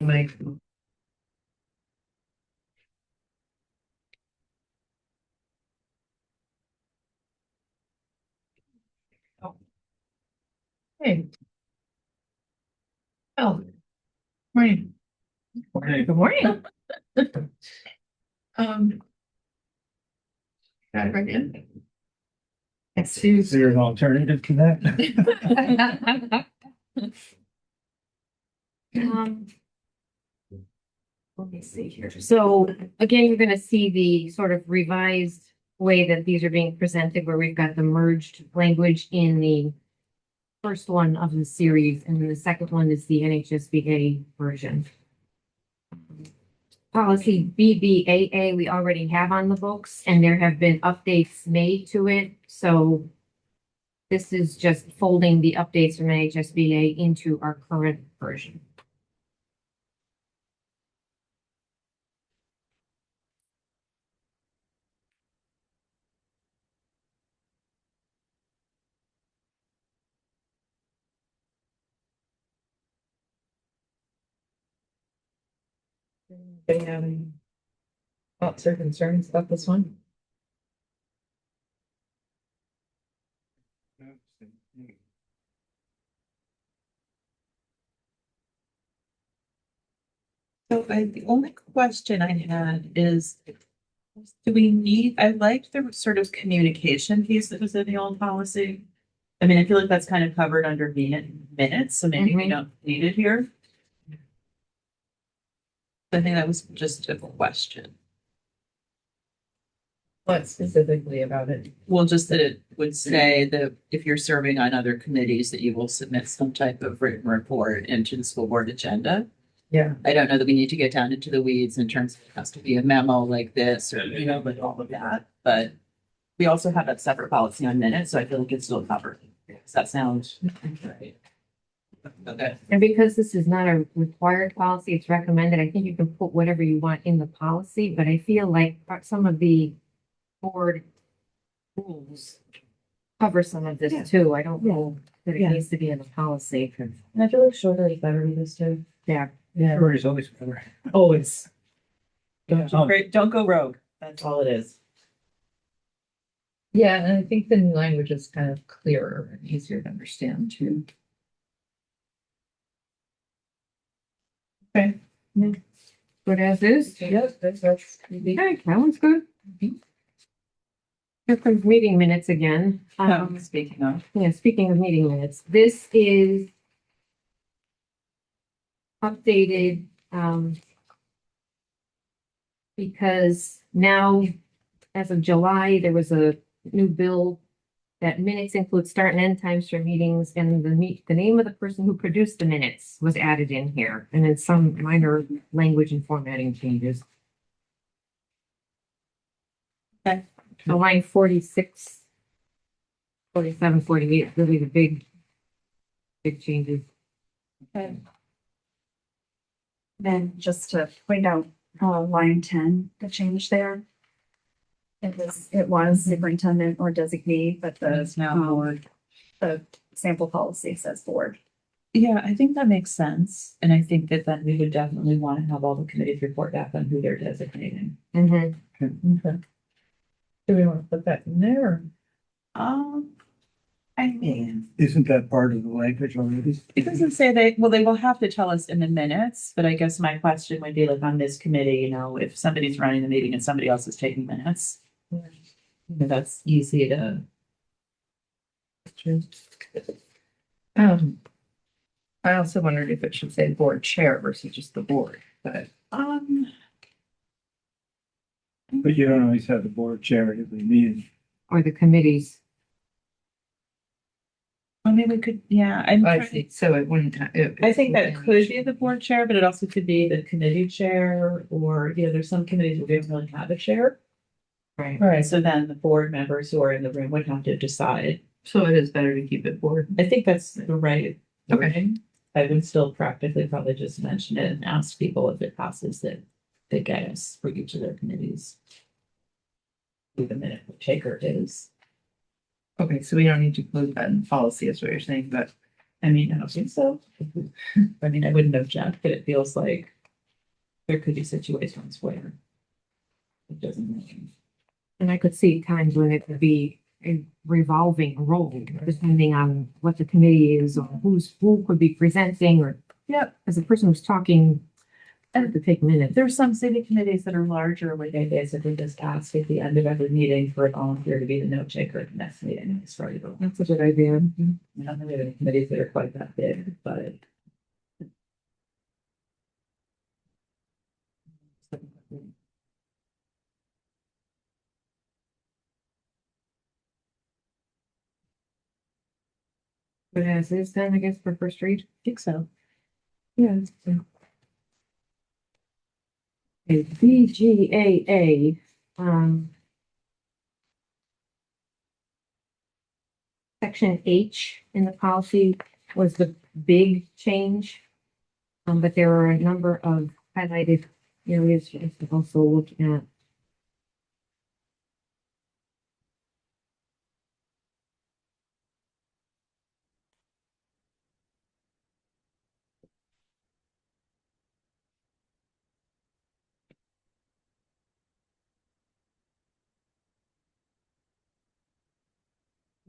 Mike. Oh. Hey. Oh. Morning. Okay. Good morning. Um. Got it right in. Is there an alternative to that? Um, let me see here. So again, you're gonna see the sort of revised way that these are being presented, where we've got the merged language in the first one of the series, and then the second one is the NHSBA version. Policy BBAA, we already have on the books, and there have been updates made to it, so this is just folding the updates from NHSBA into our current version. Do you have any thoughts or concerns about this one? The only question I had is, do we need, I liked the sort of communication piece that was in the old policy. I mean, I feel like that's kind of covered under minutes, so maybe we Mhm. don't need it here. I think that was just a question. What specifically about it? Well, just that it would say that if you're serving on other committees, that you will submit some type of written report into the school board agenda. Yeah. I don't know that we need to get down into the weeds in terms of it has to be a memo like this or, like all of that, but we also have that separate policy on minutes, so I feel like it's still covered. Does that sound right? Okay. And because this is not a required policy, it's recommended. I think you can put whatever you want in the policy, but I feel like some of the board rules cover some of this too. I don't know that it Yeah. needs to be in the policy. And I feel like shorter is better with this too. Yeah. Yeah. Or is always better. Always. Don't go rogue. That's all it is. Yeah, and I think the new language is kind of clearer and easier to understand too. Okay. Good as is. Yep, that's easy. Okay, that one's good. Here comes meeting minutes again. Speaking of. Yeah, speaking of meeting minutes, this is updated, because now, as of July, there was a new bill that minutes include start and end times for meetings, and the name of the person who produced the minutes was added in here, and then some minor language and formatting changes. Okay. So line 46, 47, 48, really the big changes. Okay. Then just to point out, line 10, the change there. It was superintendent or designee, but It's now board. the sample policy says board. Yeah, I think that makes sense. And I think that then we would definitely want to have all the committees report back on who they're designating. Mm-hmm. Okay. Do we want to put that in there? I mean, Isn't that part of the language already? it doesn't say they will have to tell us in the minutes, but I guess my question would be like on this committee, if somebody's running the meeting and somebody else is taking minutes. That's easy to. I also wondered if it should say board chair versus just the board, but But you don't always have the board chair at the meeting. Or the committees. I mean, we could, yeah, I think so. It wouldn't. I think that could be the board chair, but it also could be the committee chair, or, there's some committees where we don't really have a chair. Right. Right. So then the board members who are in the room would have to decide. So it is better to keep it board. I think that's the right. Okay. wording. I would still practically probably just mention it and ask people if it passes that they get us for each of their committees. Who the minute taker is. Okay, so we don't need to include that in policy, is what you're saying, but I mean, I don't think so. I mean, I wouldn't object, but it feels like there could be situations where it doesn't make. And I could see times when it would be a revolving role, depending on what the committee is or who could be presenting or. Yep. As a person who's talking, and to take minutes. There's some city committees that are larger where they basically just ask at the end of every meeting for a volunteer to be the note taker at the next meeting. It's right. That's a good idea. I don't think we have any committees that are quite that big, but. But as is then, I guess, for first read. I think so. Yeah. Okay, BGAA, section H in the policy was the big change. But there are a number of highlighted areas for us to also look at.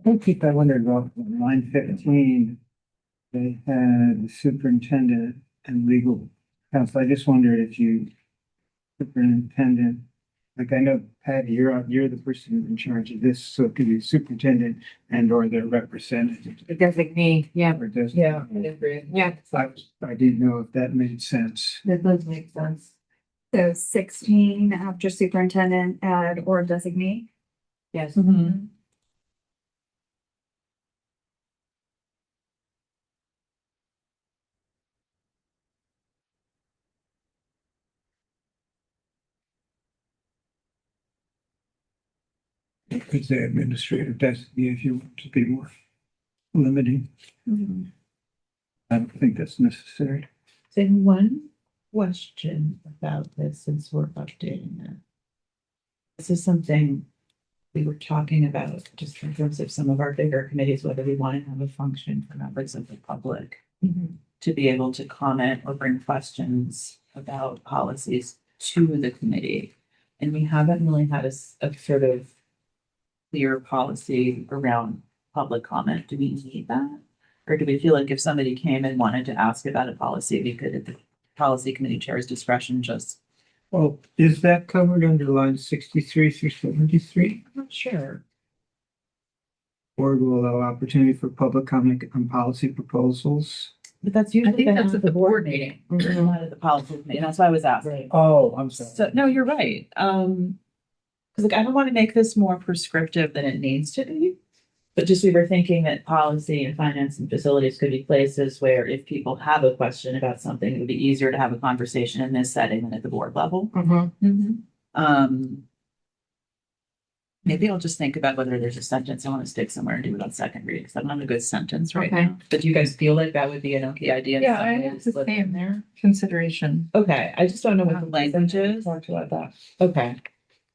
I keep, I wondered about line 15. They had the superintendent and legal counsel. I just wondered if superintendent, like I know Patty, you're the person in charge of this, so it could be superintendent and or their representative. The designee, yeah, Or does. Yeah, I agree. yeah, I didn't know if that made sense. that does make sense. So 16 after superintendent, add or designee. Yes. Mm-hmm. You could say administrative designee if you want to be more limiting. I don't think that's necessary. So one question about this, since we're updating it. This is something we were talking about just in terms of some of our bigger committees, whether we want to have a function for members of the public to be able to comment or bring questions about policies to the committee. And we haven't really had a sort of clear policy around public comment. Do we need that? Or do we feel like if somebody came and wanted to ask about a policy, we could, at the policy committee chair's discretion, just. Well, is that covered under line 63 through 73? I'm not sure. Board will allow opportunity for public comment on policy proposals. But that's I usually think done that's at at the board meeting. not at the policy committee, and that's why I was asking. Oh, I'm sorry. So, no, you're right. Because like, I don't want to make this more prescriptive than it needs to be. But just we were thinking that policy and finance and facilities could be places where if people have a question about something, it would be easier to have a conversation in this setting than at the board level. Maybe I'll just think about whether there's a sentence I want to stick somewhere and do it on second read, because I'm not a good sentence right Okay. now. But do you guys feel like that would be an okay idea? in Yeah, some I ways? have the Put same in there. consideration. Okay, I just don't know what the language is. Talked about that. Okay,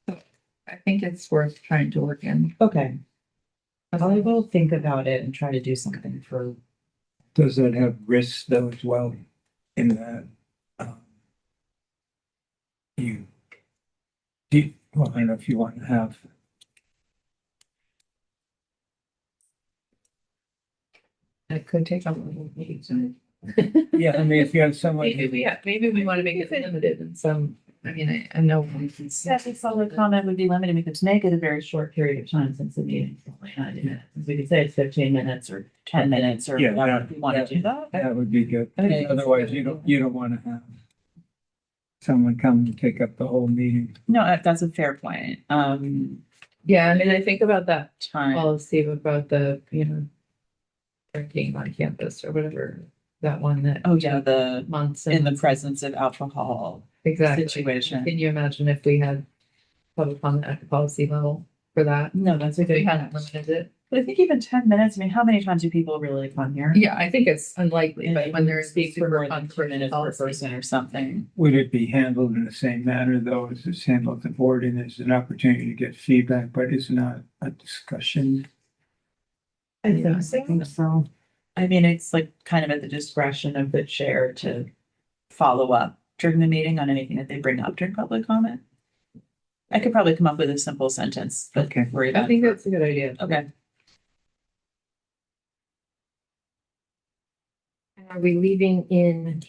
I think it's worth trying to work in. okay. I will think about it and try to do something for. Does that have risks though as well in that? Well, I don't know if you want to have. It could take a little meeting. Yeah, I mean, if you have someone. Maybe we want to make it limited in some, I mean, I know. Static public comment would be limited. We could make it a very short period of time since the meeting's only 90 minutes. We could say it's 15 minutes or 10 minutes or Yeah, whatever. that- If you want to do that. That would be good. Okay. Otherwise, you don't want to have someone come and take up the whole meeting. No, that's a fair point. Yeah, I mean, I think about that Time. policy about the, drinking on campus or whatever, that one that. Oh, yeah, the, Months. in the presence of alcohol Exactly. situation. Can you imagine if we had public comment at the policy level for that? No, that's a If we good hadn't point. limited it? But I think even 10 minutes, I mean, how many times do people really come here? Yeah, I think it's unlikely, And but when they're speak for more than 2 controversial minutes per policy. person or something. Would it be handled in the same manner though as it's handled at the board and there's an opportunity to get feedback, but it's not a discussion? I think so. I mean, it's like kind of at the discretion of the chair to follow up during the meeting on anything that they bring up during public comment. I could probably come up with a simple sentence, but Okay. worry I about think it. that's a good idea. Okay. And are we leaving in,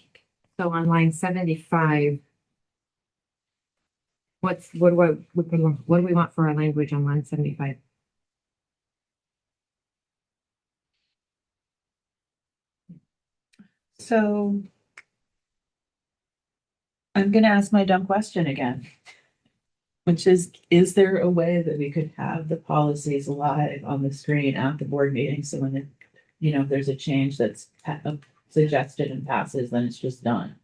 so on line 75? What do we want for our language on line 75? So I'm gonna ask my dumb question again, which is there a way that we could have the policies live on the screen at the board meeting? So when, if there's a change that's suggested and passes, then it's just done.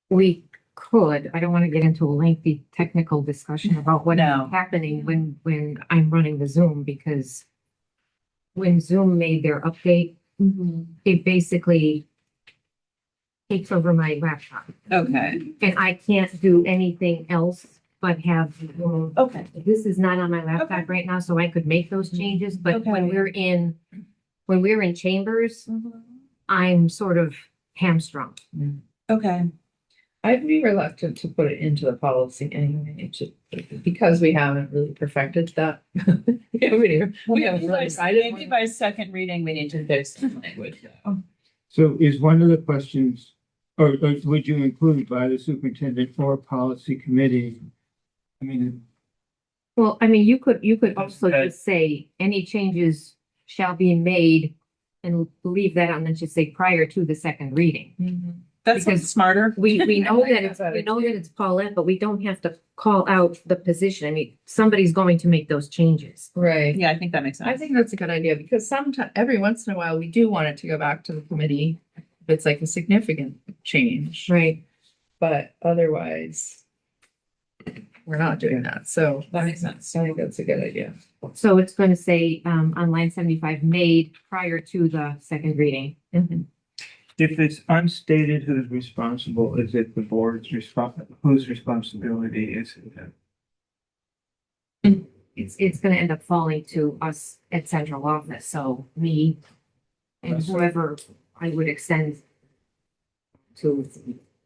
We could, I don't want to get into a lengthy technical discussion about what's No. happening when I'm running the Zoom, because when Zoom made their update, it basically takes over my laptop, Okay. and I can't do anything else but have Zoom. Okay. This is not on my laptop Okay. right now, so I could make those changes, but when Okay. we're in chambers, I'm sort of hamstrung. Okay. I'd be reluctant to put it into the policy anyway, because we haven't really perfected that. We haven't really decided. Maybe by second reading, we need to fix the language. So is one of the questions, or would you include by the superintendent or policy committee? I mean, Well, I mean, you could also Okay. just say any changes shall be made and leave that on, and just say prior to the second reading. Mhm. That's Because smarter. We know like that that it's, better, we know too. that it's Paulette, but we don't have to call out the position. I mean, somebody's going to make those changes. Right. Yeah, I think that makes sense. I think that's a good idea because sometimes, every once in a while, we do want it to go back to the committee. If it's like a significant change, Right. but otherwise, we're not doing that. So That makes sense. I think that's a good idea. So it's going to say, on line 75, made prior to the second reading. if it's unstated who's responsible, is it the board's whose responsibility is it? It's going to end up falling to us at central office. So me and whoever I would extend to.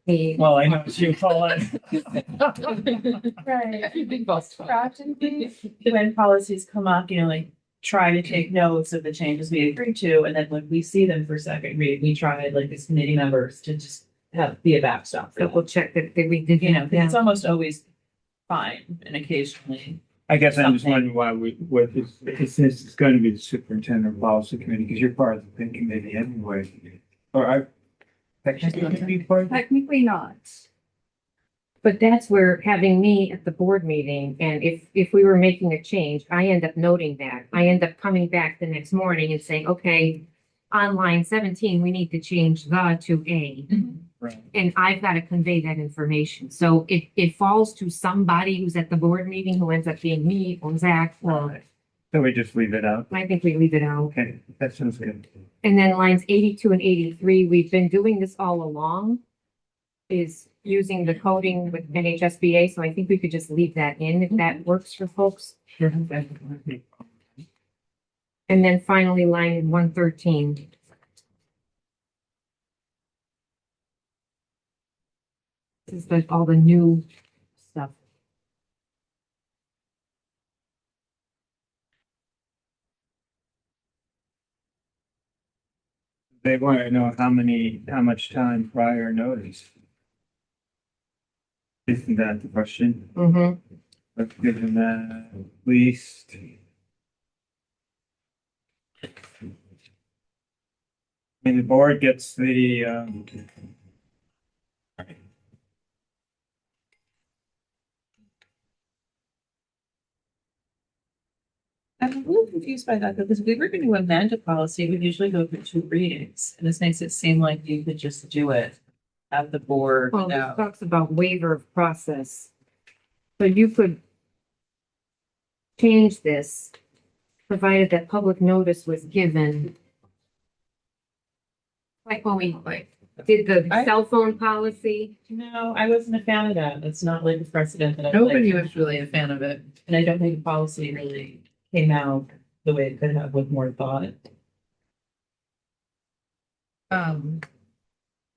me. Well, I know it's you, Paula. Right. Big boss. When policies come up, like try to take notes of the changes we agree to, and then when we see them for second read, we try like as committee members to just be a backstop for Double them. check that we did. 'Cause it's almost always fine, and occasionally. I guess I'm just Something. wondering why it says it's going to be the superintendent or policy committee, because you're part of the PIN committee anyway. Or I. Technically, be part of it. Technically not. But that's where having me at the board meeting, and if we were making a change, I end up noting that. I end up coming back the next morning and saying, okay, on line 17, we need to change the to A. Right. And I've got to convey that information. So it falls to somebody who's at the board meeting who ends up being me or Zach. Or So we just leave it out. I think we leave it out. Okay, that sounds good. And then lines 82 and 83, we've been doing this all along, is using the coding with NHSBA. So I think we could just leave that in if that works for folks. Sure. And then finally, line 113. This is all the new stuff. They want to know how much time prior notice. Isn't that the question? Mm-hmm. Let's give them that at least. And the board gets the, I'm a little confused by that because if we were going to amend a policy, we'd usually go through 2 readings. And this makes it seem like you could just do it at the board Well, this without. talks about waiver of process. So you could change this, provided that public notice was given. Like when we did the I- cell phone policy. No, I wasn't a fan of that. That's not like a precedent that I. Nobody like. was really a fan of it. And I don't think the policy really came out the way it could have with more thought. Um,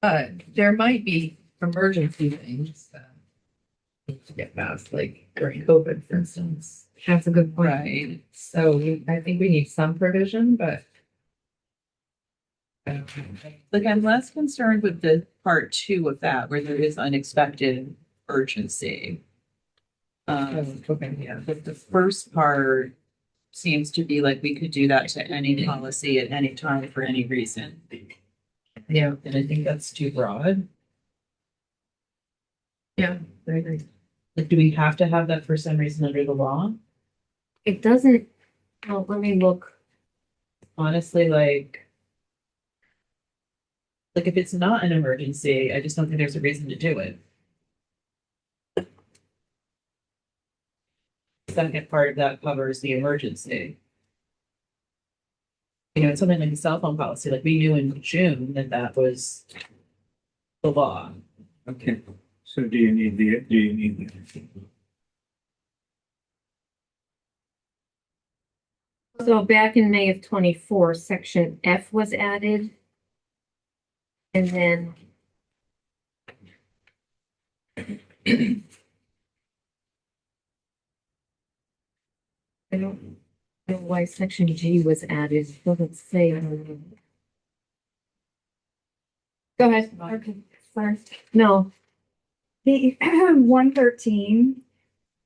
but there might be emergency things that need to get passed, like during COVID, for instance. That's a good point. Right. So I think we need some provision, but. Like, I'm less concerned with the part two of that, where there is unexpected urgency. Okay, yeah. But the first part seems to be like we could do that to any policy at any time for any reason. Yeah, And I think that's too broad. yeah, I agree. Like, do we have to have that for some reason under the law? It doesn't, well, let me look. Honestly, like if it's not an emergency, I just don't think there's a reason to do it. Second part of that covers the emergency. You know, it's something like a cell phone policy, like we knew in June that that was the law. Okay, so do you need the? So back in May of 24, section F was added. And then I don't know why section G was added. It doesn't say. Go ahead. Okay, sorry. No, The 113,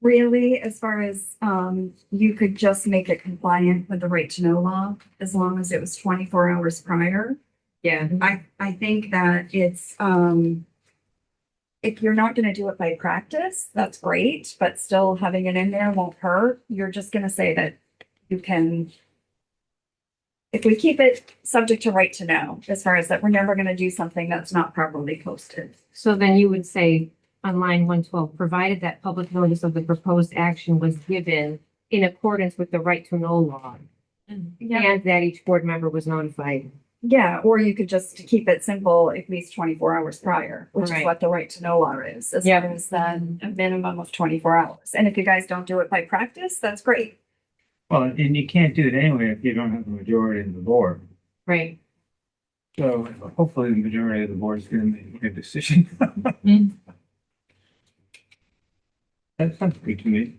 really, as far as, you could just make it compliant with the right to know law, as long as it was 24 hours prior. yeah, I think that it's, if you're not gonna do it by practice, that's great, but still having it in there won't hurt. You're just gonna say that you can. If we keep it subject to right to know, as far as that we're never gonna do something that's not properly posted. so then you would say on line 112, provided that public notice of the proposed action was given in accordance with the right to know law. Yeah, And that each board member was notified. yeah, or you could just keep it simple, at least 24 hours prior, which is Right. what the right to know law is, as Yeah. far as then a minimum of 24 hours. And if you guys don't do it by practice, that's great. Well, and you can't do it anyway if you don't have the majority of the board. Right. So hopefully the majority of the board is gonna make a decision. That sounds good to me.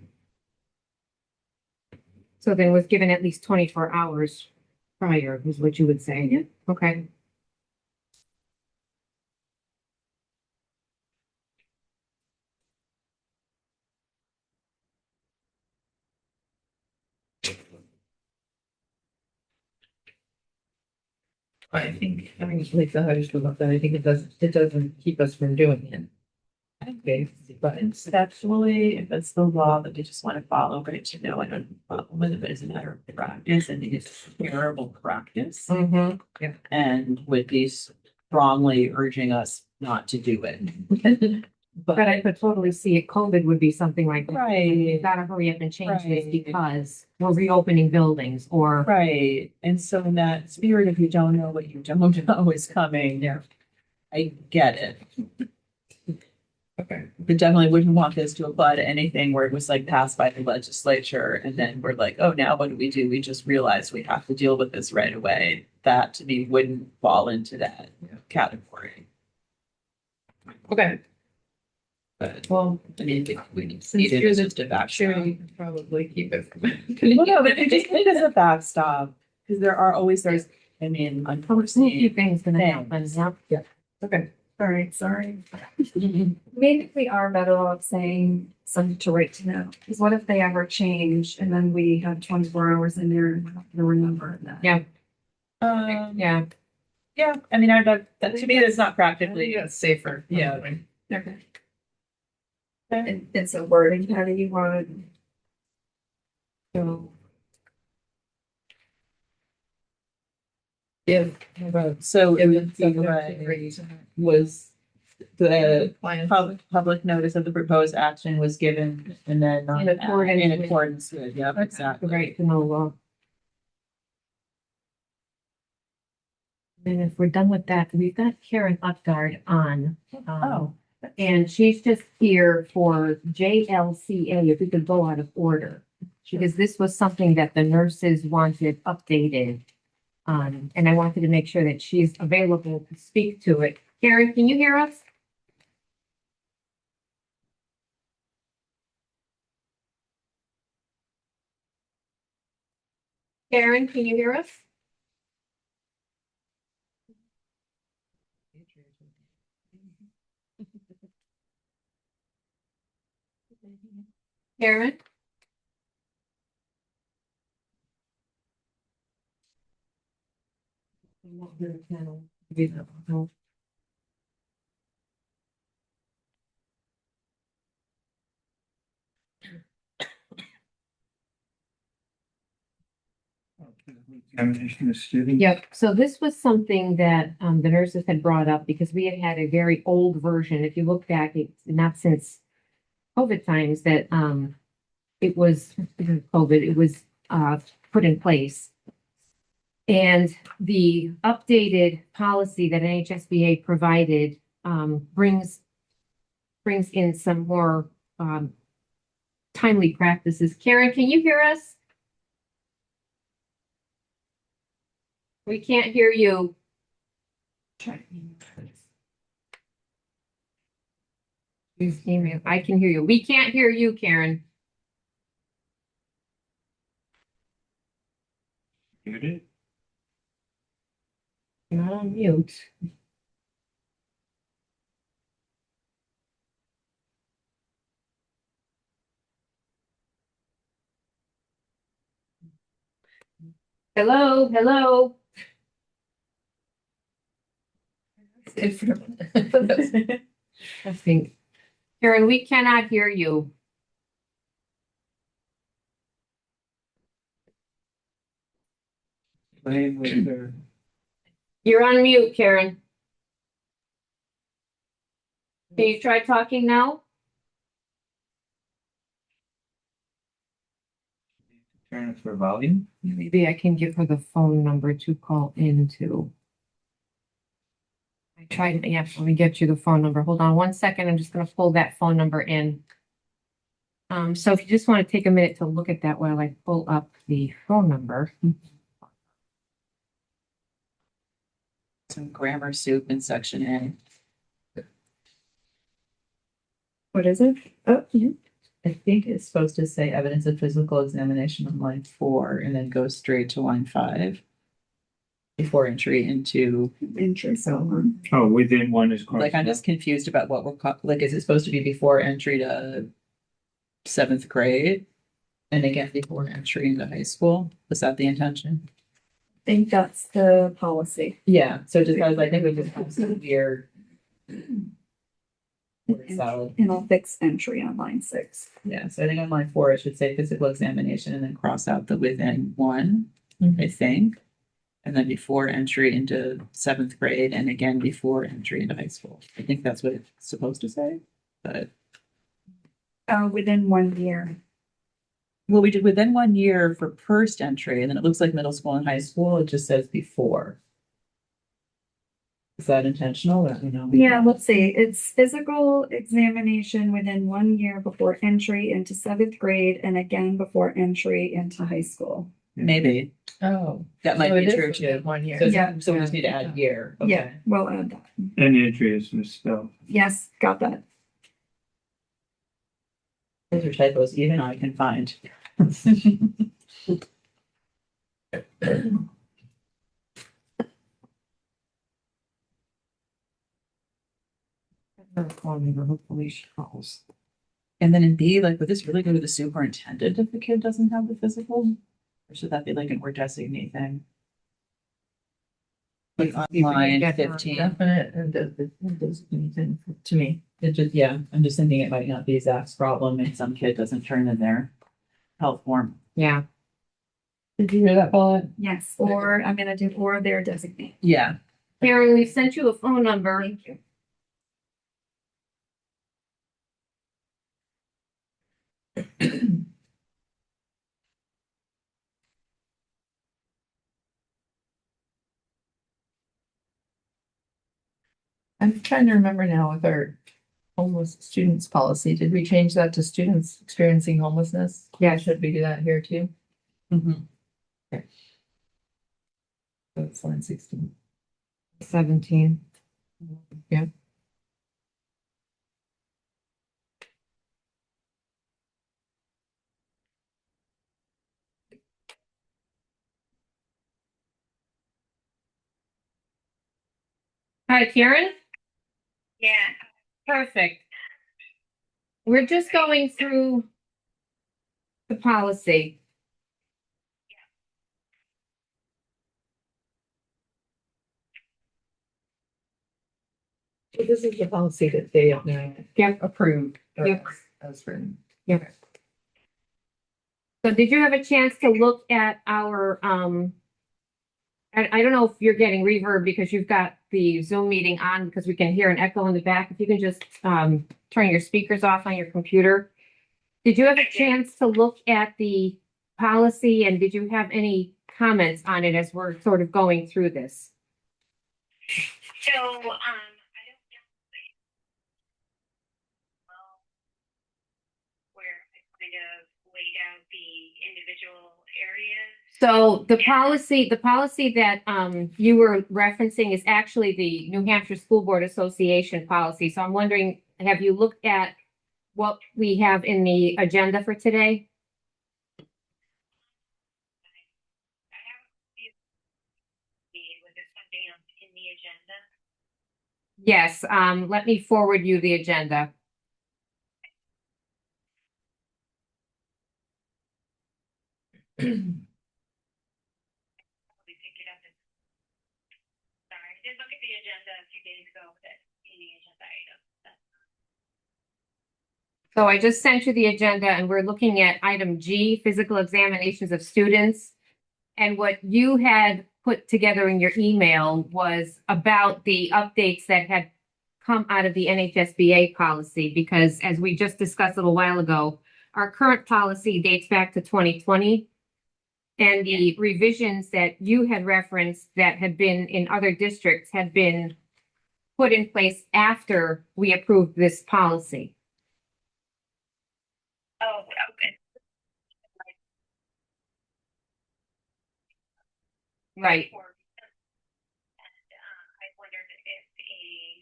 So then was given at least 24 hours prior is what you would say. Yeah. Okay. I think, I mean, Lisa, I just looked at that, I think it doesn't keep us from doing it. Okay, but Conceptually, if it's the law that they just want to follow, right to know, I don't have a problem with it, but it's a matter of practice, I think it's terrible practice. Mm-hmm. And would be strongly urging us not to do it. But I could totally see it. COVID would be something like that. You Right, gotta hurry up and change this Right. because we're reopening buildings or. right. And so in that spirit, if you don't know what you don't know is coming. Yeah. I get it. Okay, But definitely wouldn't want this to apply to anything where it was like passed by the legislature and then we're like, oh, now what do? We just realized we have to deal with this right away. That to me wouldn't fall into that category. okay, But well, I mean, we need since it you're as the just a backstop. sure, you can probably keep it. Well, no, but if you just need it as a backstop, because there's, I mean, A few unforeseen. things gonna happen. Things. Yep. Okay, All right, sorry. Maybe we are better off saying subject to right to know, because what if they ever change and then we have 24 hours in there and we're not gonna remember that? Yeah. Yeah, Yeah. I mean, that to me, that's not I practically. think that's safer. Yeah. probably. Okay. And so wording, how do you want? So Yeah. How about So it would be subject to right, reason. was the Plan. public notice of the proposed action was given and then In accordance in with- accordance with, yep, the exactly. right to know law. And if we're done with that, we've got Karen Upgard on. Oh. And she's just here for JLCA, if we could go out of order. Because this was something that the nurses wanted updated. And I wanted to make sure that she's available to speak to it. Karen, can you hear us? Karen, can you hear us? Karen? Examination of students. Yep, so this was something that the nurses had brought up because we had had a very old version. If you look back, it's not since COVID times that it was COVID, it was put in place. And the updated policy that NHSBA provided brings in some more timely practices. Karen, can you hear us? We can't hear you. I can hear you. We can't hear you, Karen. Muted. You're not on mute. Hello, hello. I think, Karen, we cannot hear you. Playing with their. You're on mute, Karen. Can you try talking now? Turn it for volume. Maybe I can give her the phone number to call into. I tried, yeah, let me get you the phone number. Hold on 1 second. I'm just gonna pull that phone number in. So if you just want to take a minute to look at that while I pull up the phone number. Some grammar soup in section A. What is it? Oh, yeah. I think it's supposed to say evidence of physical examination on line 4 and then go straight to line 5. Before entry into, Interest. Oh, within one is. like, I'm just confused about what we're, like, is it supposed to be before entry to 7th grade? And again, before entry into high school? Was that the intention? I think that's the policy. Yeah, so just because I think we just have some weird. Word salad. And I'll fix entry on line 6. Yeah, so I think on line 4, it should say physical examination and then cross out the within one, I think. And then before entry into 7th grade and again before entry into high school. I think that's what it's supposed to say, but. Within 1 year. Well, we did within 1 year for first entry, and then it looks like middle school and high school, it just says before. Is that intentional? Or, you know? Yeah, let's see. It's physical examination within 1 year before entry into 7th grade and again before entry into high school. Maybe, Oh. that might So be it is true within too. 1 year. So, Yeah. so we just need to add year. Yeah, Okay. we'll add that. And entry is misspelled. Yes, got that. Those are typos even I can find. Hopefully she calls. And then in B, like, would this really go to the superintendent if the kid doesn't have the physical? Or should that be like an or designate thing? Like on line get her 15. Definite, and it does anything to me. It just, yeah, I'm just thinking it might not be Zach's problem if some kid doesn't turn in their health form. Yeah, Did you hear that, Paula? Yes, or I'm gonna do or their designate. Yeah. Karen, we sent you a phone number. Thank you. I'm trying to remember now with our homeless students policy. Did we change that to students experiencing homelessness? Yes. Should we do that here too? Mhm. That's line 16. 17. Yeah. Hi, Karen? Yeah. Perfect. We're just going through the policy. So this is the policy that they have now Yep. approved. or Yep. As written. Yep. So did you have a chance to look at our, I don't know if you're getting reverb because you've got the Zoom meeting on because we can hear an echo in the back. If you can just, turn your speakers off on your computer. Did you have a chance to look at the policy and did you have any comments on it as we're sort of going through this? So, I don't know. Well, where I kind of laid out the individual areas. So the policy that you were referencing is actually the New Hampshire School Board Association policy. So I'm wondering, have you looked at what we have in the agenda for today? I have was there something else in the agenda? Yes, let me forward you the agenda. Probably pick it up. Sorry, I did look at the agenda a few days ago, that any agenda item. So I just sent you the agenda and we're looking at item G, physical examinations of students. And what you had put together in your email was about the updates that had come out of the NHSBA policy, because as we just discussed a little while ago, our current policy dates back to 2020. And the revisions that you had referenced that had been in other districts had been put in place after we approved this policy. Oh, okay. Right. And, I wondered if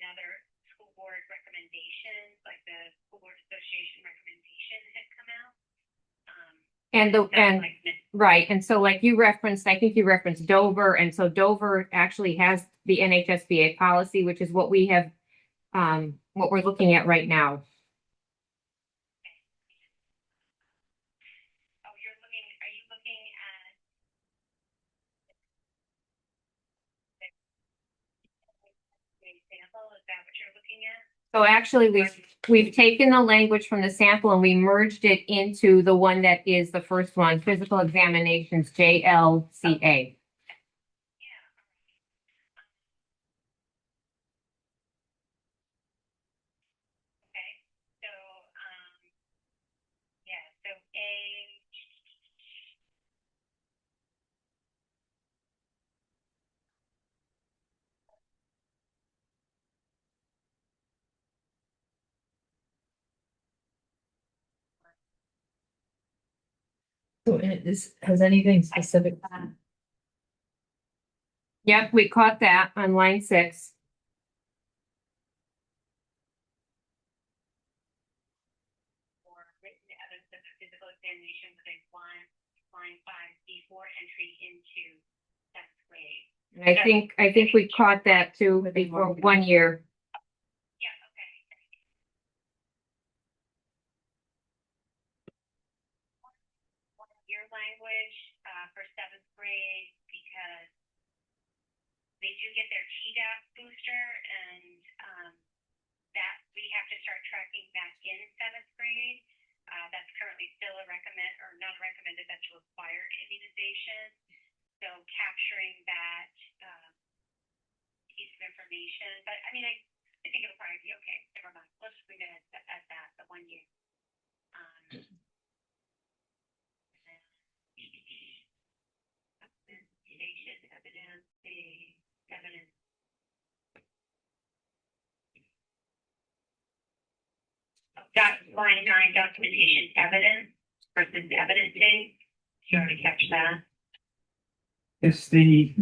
another school board recommendation, like the School Board Association recommendation had come out. And right, and so like you referenced, I think you referenced Dover, and so Dover actually has the NHSBA policy, which is what we have, what we're looking at right now. Oh, are you looking at the example? Is that what you're looking at? So actually, we've taken the language from the sample and we merged it into the one that is the first one, physical examinations, JLCA. Okay, so, yeah, so A. So has anything specific? Yep, we caught that on line 6. For written evidence of a physical examination with a line 5 before entry into 7th grade. And I think we caught that too before 1 year. Yeah, okay. Your language, for 7th grade, because they do get their TDAP booster, and, that we have to start tracking back in 7th grade. That's currently still a not recommended, that's required immunization. So capturing that, piece of information, but I mean, I think it'll probably be okay. Never mind. Let's just leave it at that, the 1 year. Station evidence, the evidence. Line 9, documentation evidence versus evidencing. Did you already catch that? It's the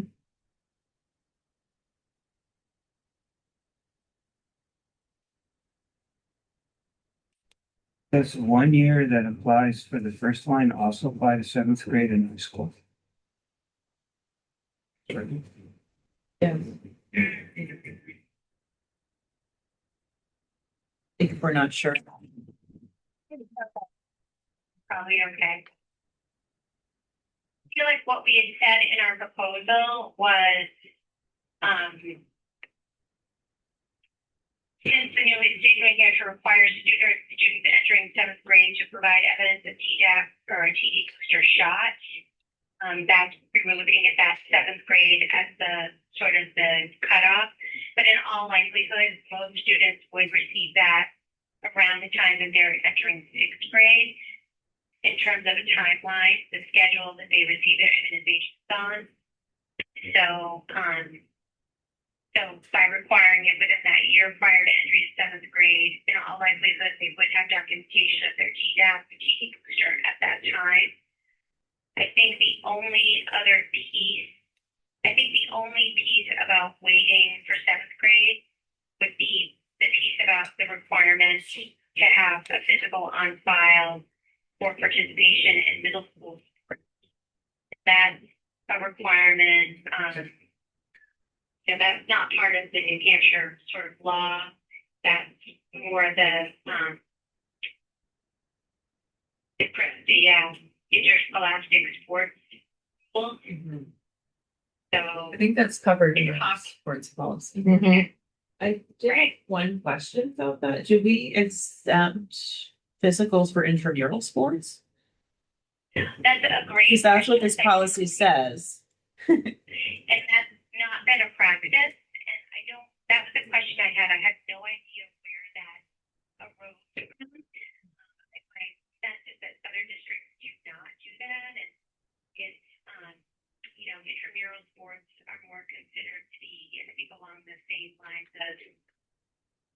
Does 1 year that applies for the first line also apply to seventh grade and high school? Yeah. If we're not sure. Probably okay. I feel like what we had said in our proposal was, since the new state of New Hampshire requires students entering seventh grade to provide evidence of Tdap or a TD booster shot, that we were looking at that seventh grade as the sort of the cutoff. But in all likelihood, most students would receive that around the time that they're entering sixth grade. In terms of a timeline, the schedule that they receive their immunizations on. So by requiring it within that year prior to entry to seventh grade, in all likelihood, they would have documentation of their Tdap or TD booster at that time. I think the only piece about waiting for seventh grade would be the piece about the requirement to have a physical on file for participation in middle school sports. That's a requirement. That's not part of the New Hampshire sort of law. That's more the interscholastic sports rules. So I think that's covered in the sports policy. Mhm. I did have one question about that. Do we exempt physicals for intramural sports? that's a great. Because that's what this question. policy says. And that's not been a practice. And that was the question I had. I had no idea where that arose from. My sense is that other districts do not do that. And it's, intramural sports are more considered to be, I think, along the same lines of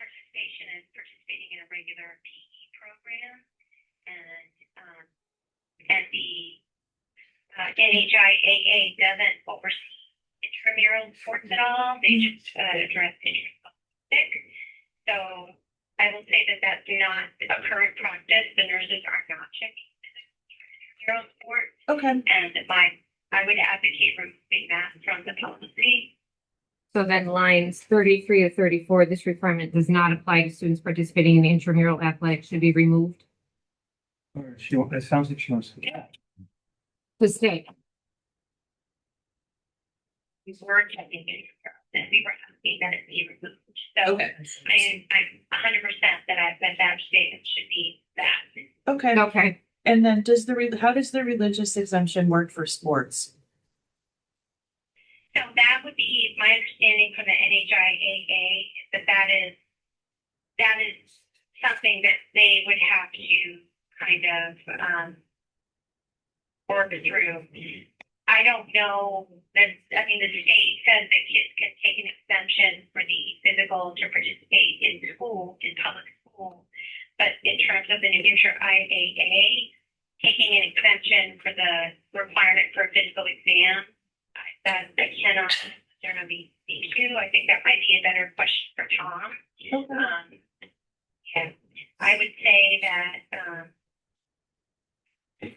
participating in a regular PE program. And the NHIAA doesn't oversee intramural sports at all. They just address interscholastic. So I will say that that's not a current practice. The nurses are not checking intramural sports. Okay. And I would advocate removing that from the policy. So then lines 33 to 34, this requirement does not apply to students participating in intramural athletics should be removed. Or it sounds like she wants to. To stay. We were checking intramural, and we were asking that it be removed. So Okay. I'm 100% that statement should be that. Okay. Okay. And then how does the religious exemption work for sports? So that would be my understanding from the NHIAA that is something that they would have to kind of work through. I don't know that, the state says that kids can take an exemption for the physical to participate in school, in public school. But in terms of the New Hampshire IAA, taking an exemption for the requirement for a physical exam, that I cannot necessarily speak to. I think that might be a better question for Tom. Okay. Yeah, I would say that, because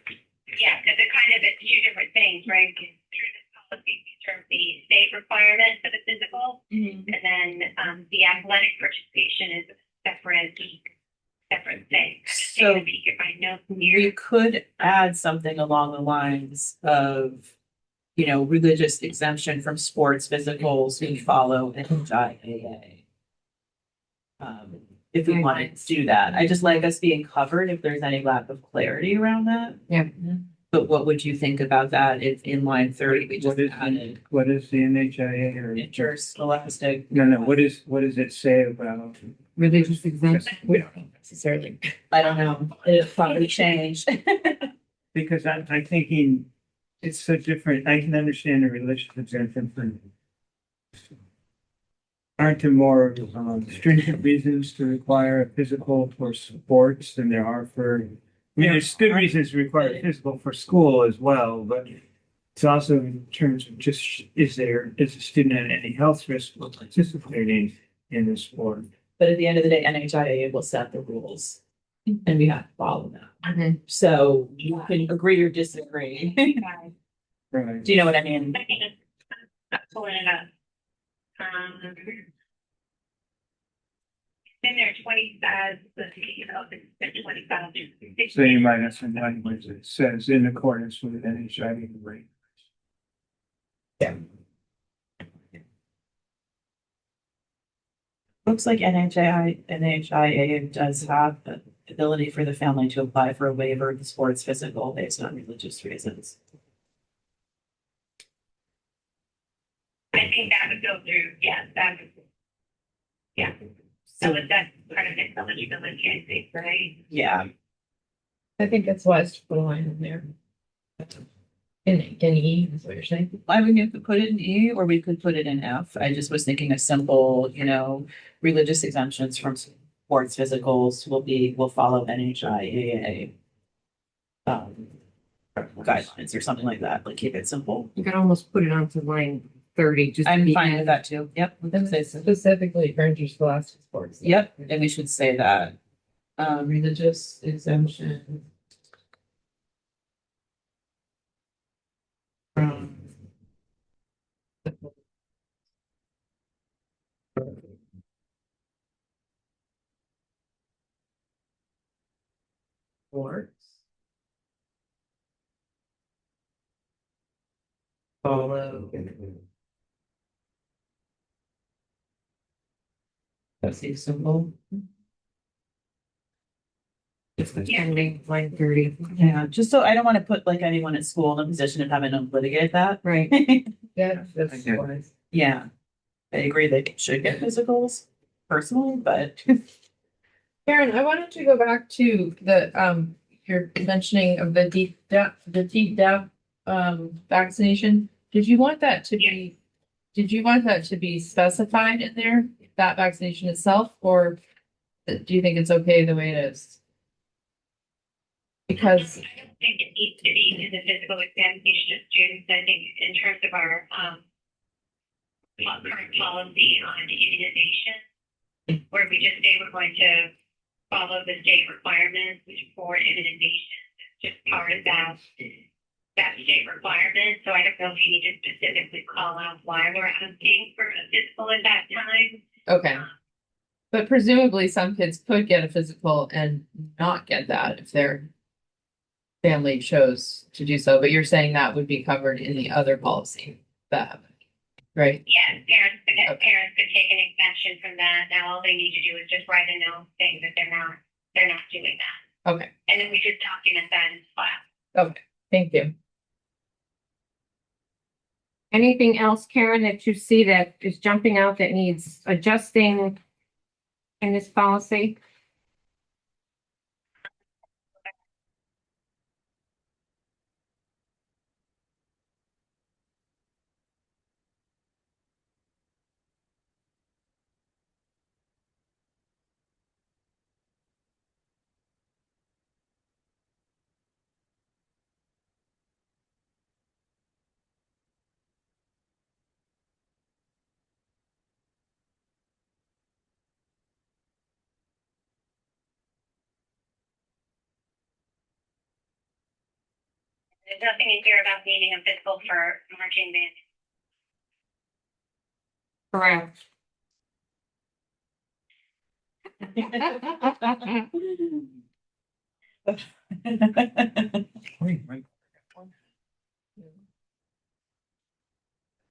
it's two different things, right? Through this policy, we serve the state requirement for the physical, and then the athletic participation is a separate thing. So Take a peek at my notes here. we could add something along the lines of, religious exemption from sports physicals. We follow NHIAA. If we wanted to do that, I just like us being covered if there's any lack of clarity around that. Yeah. But what would you think about that if in line 30, we just added What is the NHIA or? interscholastic? No, what does it say about? Religious exemption. We don't know necessarily. I don't know. It probably changed. Because I'm thinking it's so different. I can understand a religious exemption from. Aren't there more stringent reasons to require a physical for sports than there are for? There's good reasons to require a physical for school as well, but it's also in terms of just is a student at any health risk for participating in the sport? But at the end of the day, NHIAA will set the rules. And we have to follow that. Mhm. So you can agree or disagree. Right. Do you know what I mean? I'm pulling it up. Been there 25, let's see, it's been 25. So you might have some language that says in accordance with NHI rate. Looks like NHIA does have the ability for the family to apply for a waiver of the sports physical based on religious reasons. I think that would go through, yeah, that would. Yeah, so is that part of its eligibility, I think, right? Yeah, I think it's wise to put a line in there. In E, is what you're saying? I mean, you could put it in E or we could put it in F. I just was thinking a simple, religious exemptions from sports physicals will follow NHIAA guidelines or something like that, like keep it simple. You could almost put it onto line 30, just. I'm to fine be- with that too. Yep. And Say it's so. specifically for interscholastic sports. Yep, and we should say that. Religious exemption. From. Sports. Follow. That's the symbol. Ending line 30. Yeah, just so I don't want to put like anyone at school in a position of having to litigate that. Right. Yeah, that's Okay. wise. Yeah, I agree they should get physicals personally, but Karen, I wanted to go back to your mentioning of the Tdap vaccination. Did you want that to be specified in there, that vaccination itself, or do you think it's okay the way it is? Because, I don't think it needs to be in the physical examination of students. I think in terms of our, current policy on immunization, where we just say we're going to follow the state requirements for immunization, it's just part of that state requirement. So I don't know if you need to specifically call out why we're asking for a physical at that time. okay. But presumably some kids could get a physical and not get that if their family chose to do so, but you're saying that would be covered in the other policy, that, right? Yes, parents could take an exemption from that. Now all they need to do is just write a note saying that they're not doing that. Okay, And then we just document that in file. thank you. Anything else, Karen, that you see that is jumping out that needs adjusting in this policy? There's nothing in here about needing a physical for marching band. Correct.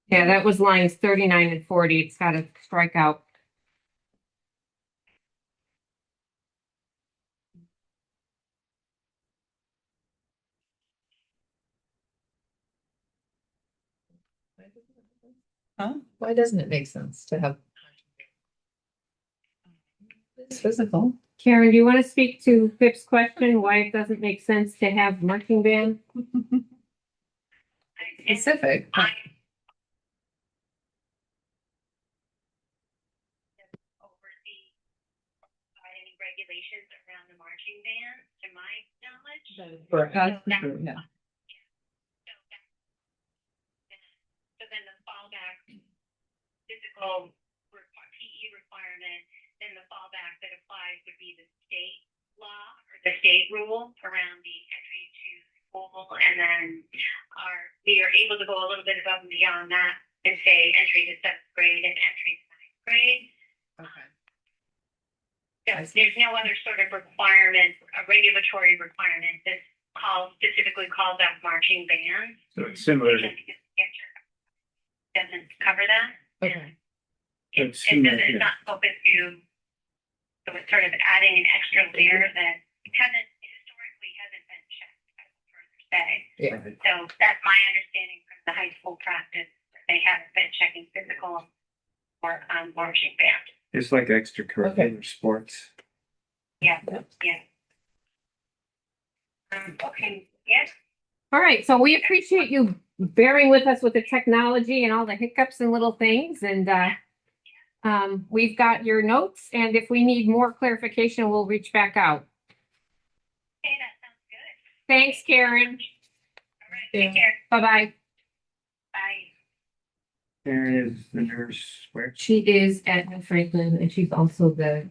Yeah, that was lines 39 and 40. It's got a strikeout. Huh? Why doesn't it make sense to have? It's physical. Karen, do you want to speak to Pip's question, why it doesn't make sense to have marching band? Specific. I oversee any regulations around the marching band, to my knowledge. Correct. So that- Yeah. So then the fallback physical PE requirement, then the fallback that applies would be the state law or the state rule around the entry to school, and then we are able to go a little bit above and beyond that and say entry to seventh grade and entry to ninth grade. Okay. So there's no other sort of requirement, a regulatory requirement. This specifically calls out marching bands. So it's similar which to, I think doesn't cover that. Okay. It's It similar, doesn't, it's yeah. not open to, so it's sort of adding an extra layer that historically hasn't been checked, I will further say. Yeah. So that's my understanding from the high school practice. They haven't been checking physical or marching band. It's like extracurricular sports. Yeah, yeah. Okay, yes, All right, so we appreciate you bearing with us with the technology and all the hiccups and little things, and we've got your notes, and if we need more clarification, we'll reach back out. okay, that sounds good. Thanks, Karen. All right, take care. Bye-bye. Bye. Karen is the nurse where? She is at New Franklin, and she's also the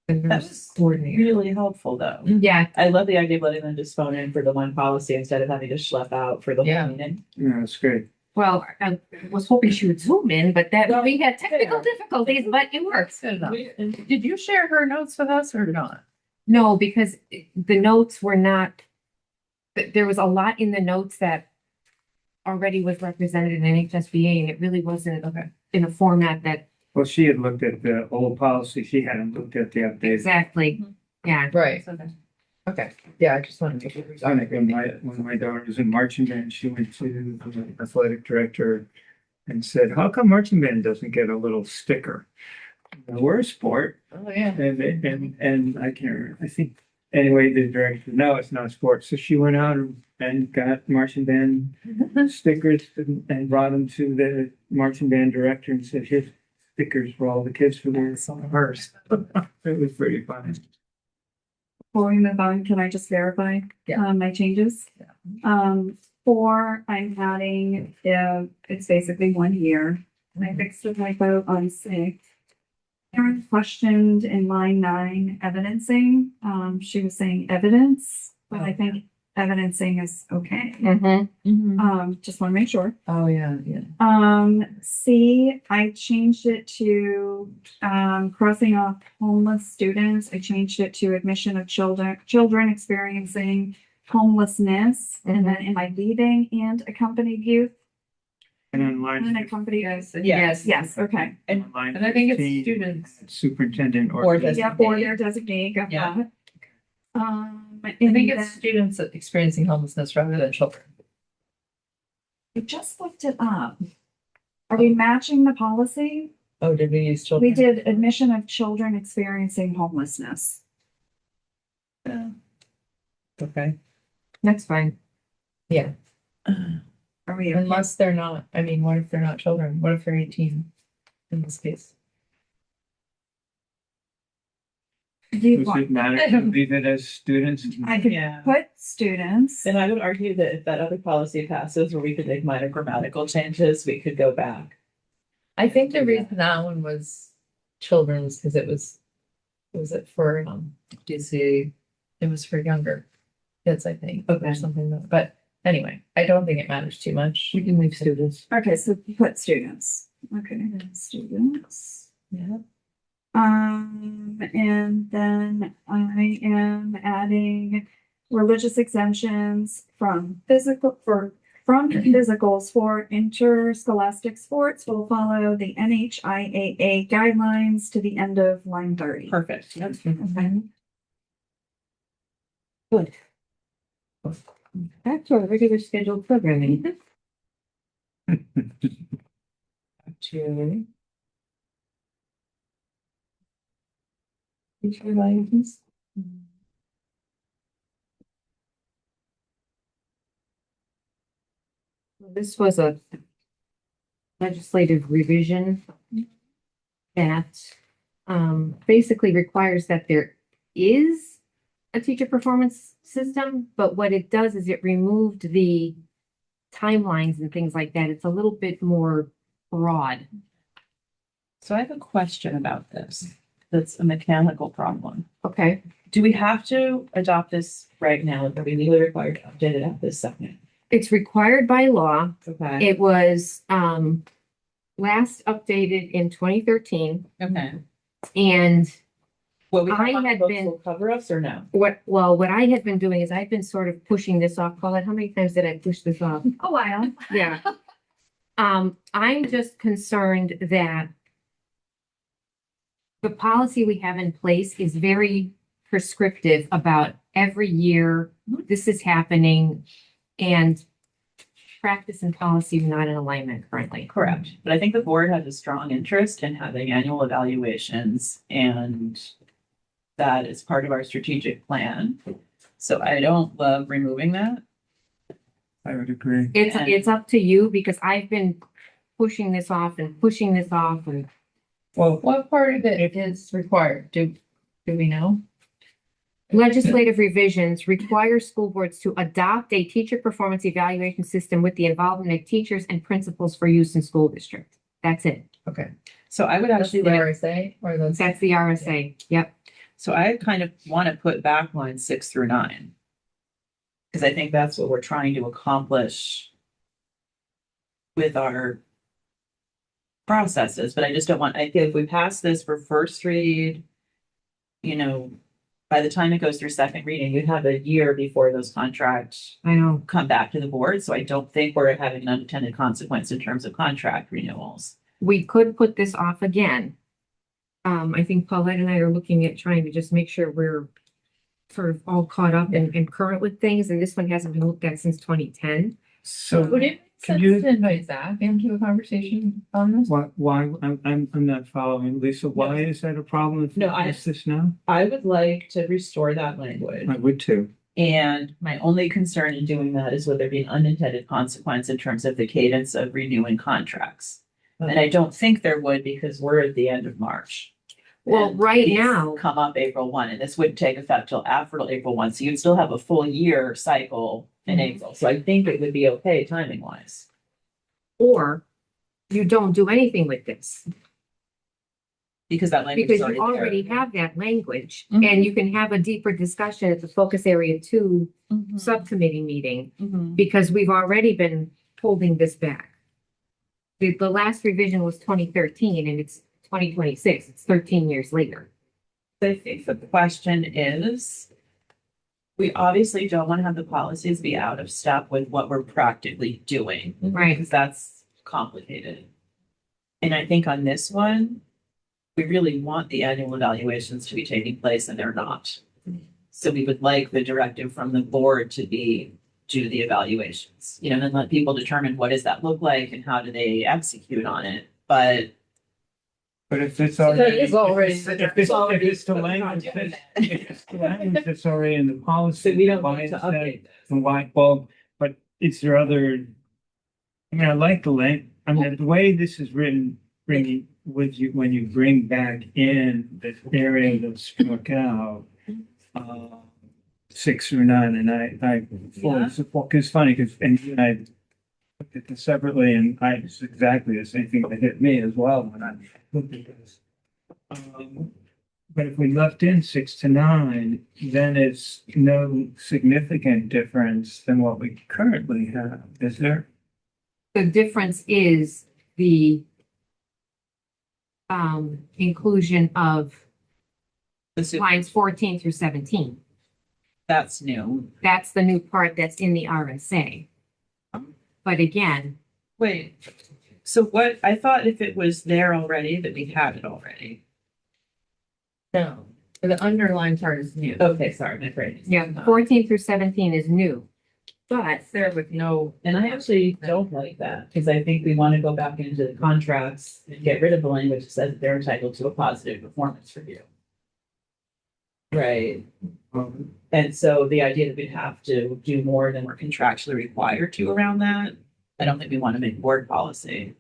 That nurse was coordinator. really helpful, though. Yeah, I love the idea of letting them just phone in for the one policy instead of having to schlep out for the Yeah. whole meeting. Yeah, that's great. well, I was hoping she would zoom in, but that, Well, we had technical yeah. difficulties, but it works. Good enough. Did you share her notes with us or not? No, because the notes were not, there was a lot in the notes that already was represented in NHSBA, and it really wasn't Okay. in a format that Well, she had looked at the old policy. She hadn't looked at the updated. exactly, yeah. Right. Okay. Yeah, I just wanted to make sure. I think when my daughter was in marching band, she went to the athletic director and said, how come marching band doesn't get a little sticker? We're a sport. Oh, yeah. And I can't remember, I think, anyway, the director, no, it's not a sport. So she went out and got marching band stickers and brought them to the marching band director and said, here's stickers for all the kids for their hers. It was pretty funny. Before we move on, can I just verify? Yeah. My changes? Yeah. 4, I'm adding, it's basically 1 year. I fixed the typo on 6. Karen questioned in line 9, evidencing. She was saying evidence, but I think evidencing is okay. Mm-hmm. Just want to make sure. Oh, yeah, yeah. C, I changed it to, crossing off homeless students. I changed it to admission of children experiencing homelessness. And then am I leaving and accompanied youth? And on And line, accompanied, Yes. Yes. yes, okay. on line And I think it's 15, students. superintendent Or or. does- Yeah, for their designee, got Yeah. that. I think it's students experiencing homelessness rather than children. I just looked it up. Are we matching the policy? Oh, did we use children? We did admission of children experiencing homelessness. Okay. That's fine. Yeah. Are we? Unless they're not, I mean, what if they're not children? What if they're 18 in this case? Do you Does want, it matter to leave it as students? I could Yeah. put students. And I would argue that if that other policy passes where we could make minor grammatical changes, we could go back. I think the reason that one was children was because was it for, DC? It was for younger kids, I think, Okay. or something, but anyway, I don't think it matters too much. We can leave students. Okay, so put students. Okay, students. Yeah. And then I am adding religious exemptions from physicals for interscholastic sports will follow the NHIAA guidelines to the end of line 30. Perfect. Yep. Okay. Good. Back to our regular scheduled programming. To. Future license. This was a legislative revision that basically requires that there is a teacher performance system, but what it does is it removed the timelines and things like that. It's a little bit more broad. So I have a question about this. That's a mechanical problem. Okay. do we have to adopt this right now? Are we legally required to update it at this second? It's required by law. Okay. It was, last updated in 2013 Okay. and What we I have on the had books been- will cover us or no? what I had been doing is I've been sort of pushing this off. Paulette, how many times did I push this off? A while. Yeah. I'm just concerned that the policy we have in place is very prescriptive about every year, this is happening, and practice and policy are not in alignment currently. Correct. But I think the board has a strong interest in having annual evaluations and that is part of our strategic plan. So I don't love removing that. I would agree. It's up to you because I've been pushing this off and pushing this off and Well, What part of it is required? Do we know? legislative revisions require school boards to adopt a teacher performance evaluation system with the involvement of teachers and principals for use in school district. That's it. Okay. So I would That's actually the like, RSA or those? That's the RSA. Yep. so I kind of want to put back lines 6 through 9. Because I think that's what we're trying to accomplish with our processes, but I just don't want, I think if we pass this for first read, you know, by the time it goes through second reading, you have a year before those contracts I know. come back to the board. So I don't think we're having an unintended consequence in terms of contract renewals. We could put this off again. I think Paulette and I are looking at trying to just make sure we're sort of all caught up and current with things, and this one hasn't been looked at since 2010. so Would it make Can sense you- to invite Zach into a conversation on this? why, I'm not following. Lisa, why is that a problem if we No, I- pass this now? I would like to restore that language. I would too. And my only concern in doing that is would there be an unintended consequence in terms of the cadence of renewing contracts? And I don't think there would because we're at the end of March. Well, And right these now- come up April 1, and this wouldn't take effect till after April 1, so you'd still have a full year cycle in April. So I think it would be okay timing wise. Or you don't do anything with this Because that language because is you already already there. have that language Mhm. and you can have a deeper discussion at the focus area 2 Mhm. subcommittee meeting Mhm. because we've already been holding this back. The last revision was 2013 and it's 2026. It's 13 years later. I think the question is, we obviously don't want to have the policies be out of step with what we're practically doing. Right. Because that's complicated. And I think on this one, we really want the annual evaluations to be taking place and they're not. So we would like the directive from the board to be, do the evaluations, you know, and let people determine what does that look like and how do they execute on it. But But if it's So already. it is already- If it's the But we're not language, doing that's- that. if it's the language that's already in the policy. so we don't why need to is that- update this. And why, well, but is there other? I mean, I like I mean, the way this is written, bringing with you, when you bring back in the area that's struck out. 6 through 9, and I fully Yeah. support, it's funny, because, and you and I looked at this separately, and it's exactly the same thing that hit me as well when I looked at this. But if we left in 6 to 9, then it's no significant difference than what we currently have, is there? The difference is the inclusion of The super- lines 14 through 17. That's new. That's the new part that's in the RSA. But again, Wait, so what, I thought if it was there already, that we had it already. No, the underlying part is new. Okay, sorry, my brain. is- yeah, 14 through 17 is new. But There with no. And I actually don't like that, because I think we want to go back into the contracts and get rid of the language that says that they're entitled to a positive performance review. Right, and so the idea that we'd have to do more than we're contractually required to around that, I don't think we want to make board policy.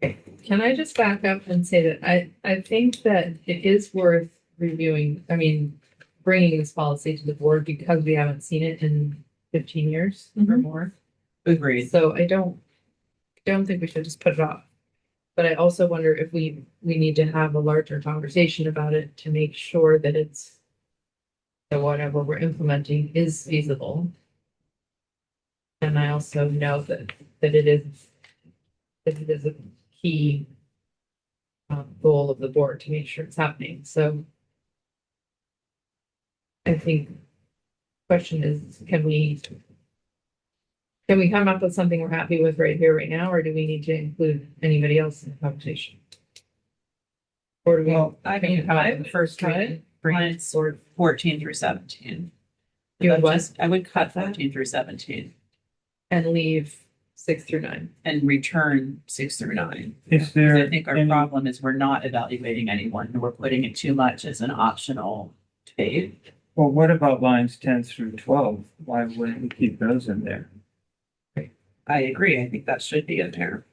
Can I just back up and say that I think that it is worth reviewing, I mean, bringing this policy to the board because we haven't seen it in 15 years or Mhm. more. Agreed. So I don't think we should just put it off. But I also wonder if we need to have a larger conversation about it to make sure that it's that whatever we're implementing is feasible. And I also know that it is a key goal of the board to make sure it's happening. So I think question is, can we come up with something we're happy with right here, right now, or do we need to include anybody else in the conversation? Or do we? Well, I can we mean, come up I with the would first cut reading? mine's or 14 through 17. You would what? I would cut that? 14 through 17 And leave 6 through 9. and return 6 through 9. Is 'Cause there? I think our any- problem is we're not evaluating anyone, and we're putting it too much as an optional tape. Well, what about lines 10 through 12? Why wouldn't we keep those in there? I agree. I think that should be in there.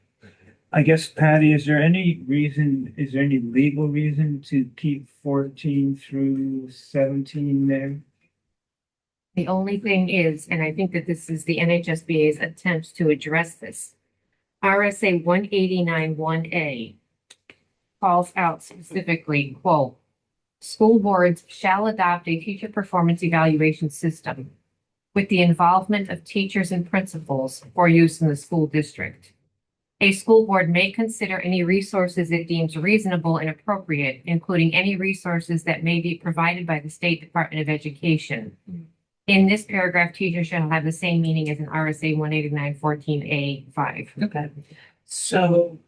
I guess, Patty, is there any legal reason to keep 14 through 17 there? The only thing is, and I think that this is the NHSBA's attempt to address this. RSA 189(1)(a) calls out specifically, quote, "School boards shall adopt a teacher performance evaluation system with the involvement of teachers and principals for use in the school district. A school board may consider any resources it deems reasonable and appropriate, including any resources that may be provided by the State Department of Education." In this paragraph, teacher shall have the same meaning as in RSA 189(14)(a)(5). Okay. So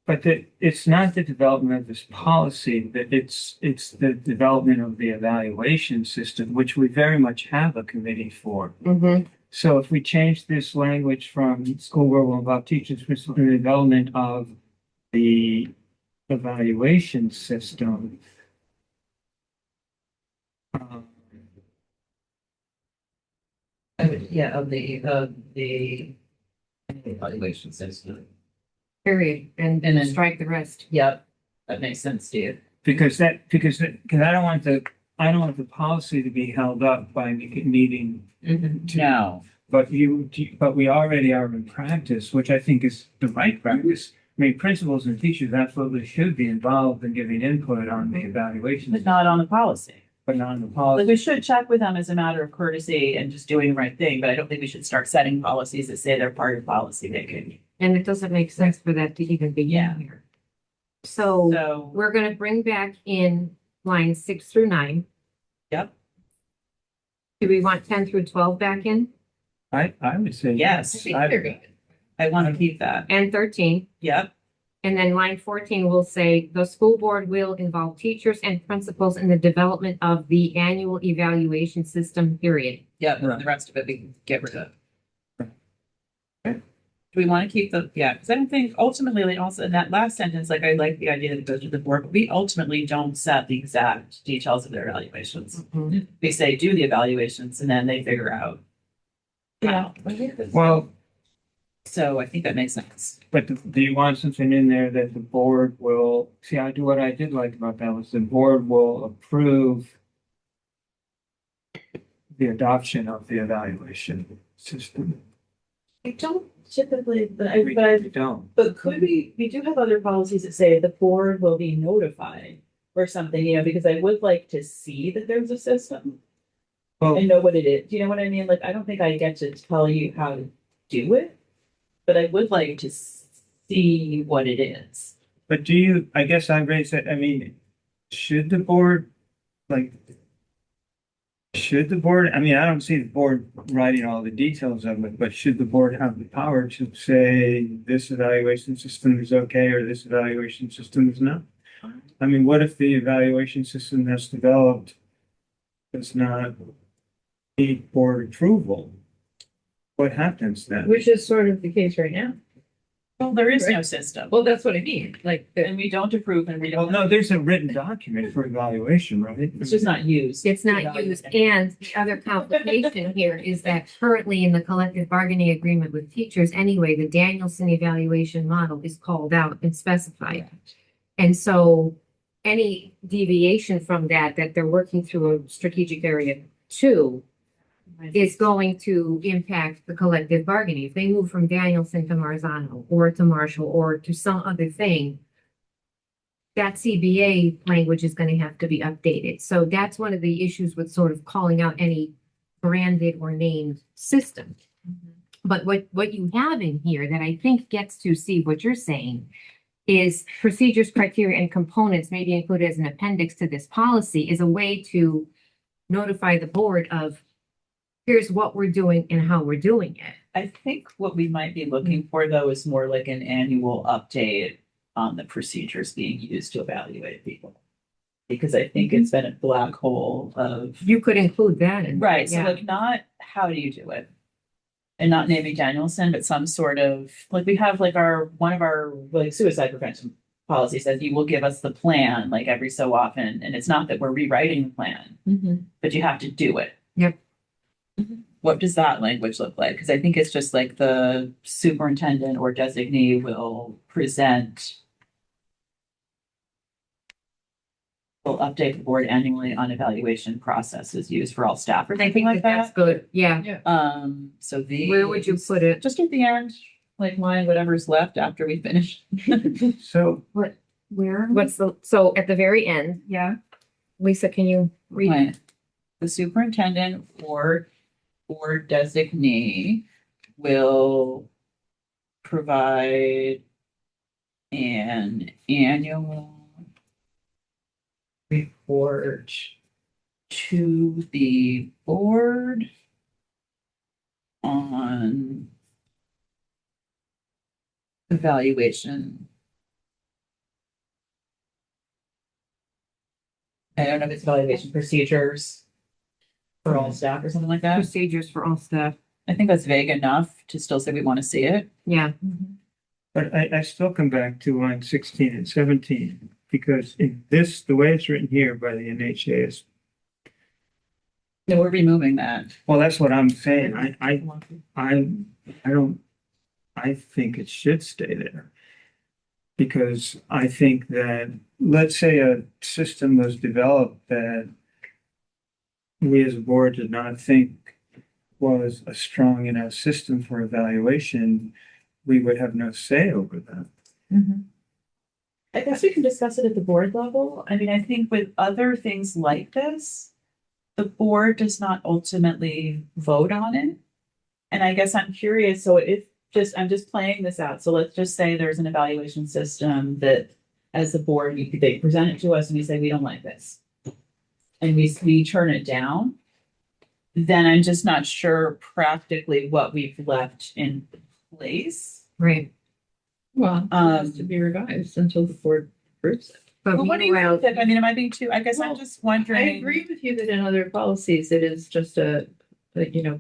But it's not the development of this policy, that it's the development of the evaluation system, which we very much have a committee for. Mhm. So if we change this language from school board will involve teachers with the development of the evaluation system. um, yeah, of the evaluation system. Period. And And then- strike the rest. Yep, that makes sense, Steve. Because I don't want the policy to be held up by needing, No, but we already are in practice, which I think is the right practice. I mean, principals and teachers absolutely should be involved in giving input on the evaluation, but not on the policy. but not on the Like, policy. we should check with them as a matter of courtesy and just doing the right thing, but I don't think we should start setting policies that say they're part of policy making. And it doesn't make sense for that to even be Yeah. in here. So So, we're gonna bring back in lines 6 through 9. yep, Do we want 10 through 12 back in? I would say. I yes, think they're good. I want to keep that. And 13? Yep, And then line 14 will say, "The school board will involve teachers and principals in the development of the annual evaluation system, period." yep, Right. the rest of it we can get rid of. Okay. Do we want to keep yeah, because I don't think ultimately, like, also in that last sentence, like, I like the idea that it goes to the board, but we ultimately don't set the exact details of their evaluations. We say, do the evaluations, and then they figure out. how. Well, So I think that makes sense. but do you want something in there that the board will, see, what I did like about that was the board will approve the adoption of the evaluation system. I don't typically, We don't. but could we do have other policies that say the board will be notified or something, because I would like to see that there's a system Well, and know what it is. Do you know what I mean? Like, I don't think I get to tell you how to do it, but I would like to see what it is. but I guess I raised that, I mean, should the board, I mean, I don't see the board writing all the details of it, but should the board have the power to say this evaluation system is okay or this evaluation system is not? I mean, what if the evaluation system that's developed does not need board approval? What happens then? Which is sort of the case right now. Well, there is no system, Well, that's what I mean, like, and we don't approve and we Well, don't, no, there's a written document for evaluation, right? It's just not used. It's not used. And the other complication here is that currently in the collective bargaining agreement with teachers anyway, the Danielson evaluation model is called out and specified. And so any deviation from that they're working through a strategic area 2, is going to impact the collective bargaining. If they move from Danielson to Marzano or to Marshall or to some other thing, that CBA language is gonna have to be updated. So that's one of the issues with sort of calling out any branded or named system. But what you have in here that I think gets to see what you're saying is procedures, criteria, and components may be included as an appendix to this policy is a way to notify the board of here's what we're doing and how we're doing it. I think what we might be looking for though is more like an annual update on the procedures being used to evaluate people. Because I think it's been a black hole of, You could include that in. right, so yeah. like not how do you do it? And not naming Danielson, but some sort of, like we have like one of our like suicide prevention policy says you will give us the plan like every so often. And it's not that we're rewriting the plan, Mhm. but you have to do it. Yep. What does that language look like? Because I think it's just like the superintendent or designee will present. Will update the board annually on evaluation processes used for all staff or I something think like that's that. good. Yeah. So the. Where would you put it? Just at the end, like line whatever's left after we finish. So Where? So at the very end, Yeah, Lisa, can you read? Right. The superintendent or designee will provide an annual report to the board on evaluation. I don't know if it's evaluation procedures for all staff or something like that. Procedures for all staff. I think that's vague enough to still say we want to see it. Yeah. But I still come back to line 16 and 17, because in this, the way it's written here by the NHA is, No, we're removing that. well, that's what I'm saying. I think it should stay there. Because I think that, let's say a system was developed that we as a board did not think was a strong enough system for evaluation, we would have no say over that. I guess we can discuss it at the board level. I mean, I think with other things like this, the board does not ultimately vote on it. And I guess I'm curious, so I'm just playing this out. So let's just say there's an evaluation system that as the board, they present it to us and we say, we don't like this. And we turn it down. Then I'm just not sure practically what we've left in place. Right. Well, it has to be revised until the board approves it. But Well, what do you meanwhile, think? I mean, am I being too, I guess I'm Well, just wondering. I agree with you that in other policies, it is just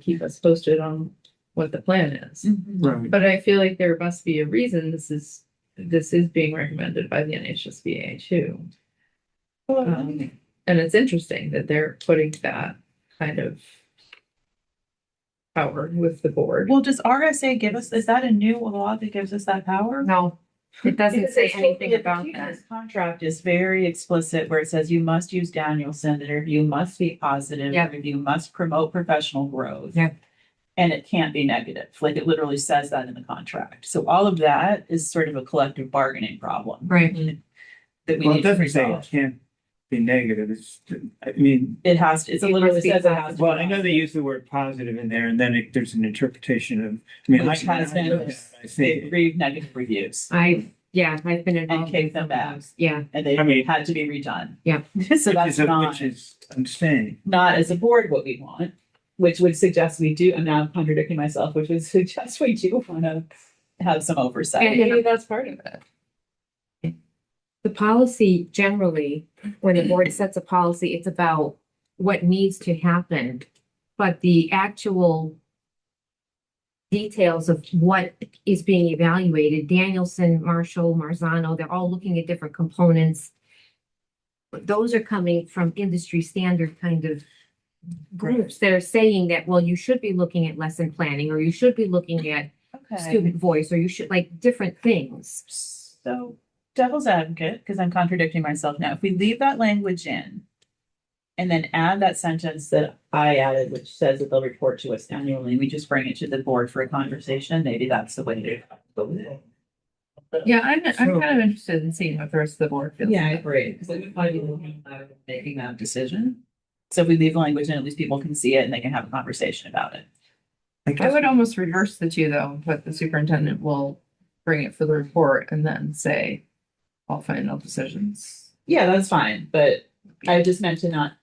keep us posted on what the plan is. Mhm. Right. But I feel like there must be a reason this is being recommended by the NHSBA too. And it's interesting that they're putting that kind of power with the board. Well, does RSA give us, is that a new law that gives us that power? no, it doesn't Because say it's anything totally- about the that. teacher's Contract is very explicit where it says you must use Danielson, the review must be positive, the Yep. review must promote professional growth. Yep. And it can't be negative, like it literally says that in the contract. So all of that is sort of a collective bargaining problem. Right. That we Well, need it to doesn't say it resolve. can't be negative. I mean, It has to, it's It literally must be says it has to. well, I know they use the word positive in there, and then there's an interpretation of, I mean, Which has been, I they think, read negative reviews I've been involved. kicked in them some of back. those. Yeah. and they I mean- had to be redone. Yeah. So that's not. which is, I'm saying, Not as a board what we want, which would suggest we do, I'm now contradicting myself, which would suggest we do want to have some oversight. And- Maybe that's part of it. The policy generally, when the board sets a policy, it's about what needs to happen. But the actual details of what is being evaluated, Danielson, Marshall, Marzano, they're all looking at different components. But those are coming from industry standard kind of groups that are saying that, well, you should be looking at lesson planning, or you should be looking at student voice, or you should like different things. So devil's advocate, because I'm contradicting myself now, if we leave that language in And then add that sentence that I added, which says that they'll report to us annually. We just bring it to the board for a conversation. Maybe that's the way to go with it. Yeah, I'm kind of interested in seeing what the rest of the board feels. Yeah, I agree, because it would probably be making that decision. So if we leave language in, at least people can see it and they can have a conversation about it. I would almost reverse the two though, but the superintendent will bring it for the report and then say all final decisions. Yeah, that's fine, but I just meant to not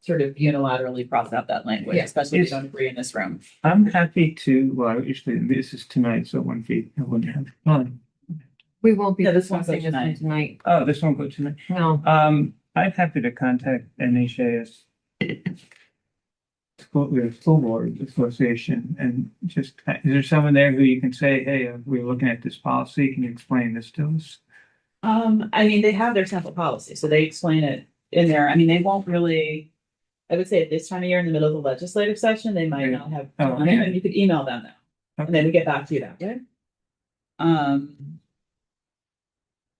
sort of unilaterally cross out that language, Yeah. especially if we don't agree in this room. I'm happy to, well, usually this is tonight, so I wouldn't have time. We won't be Yeah, this won't go discussing this one tonight. Oh, this won't go tonight. No, I'm happy to contact NHAS. School Board Association and just, is there someone there who you can say, hey, we're looking at this policy, can you explain this to us? I mean, they have their sample policy, so they explain it in there. I mean, they won't really, I would say at this time of year in the middle of the legislative session, they might not have Oh, time, okay. and you could email them now. And then we get back to you that way.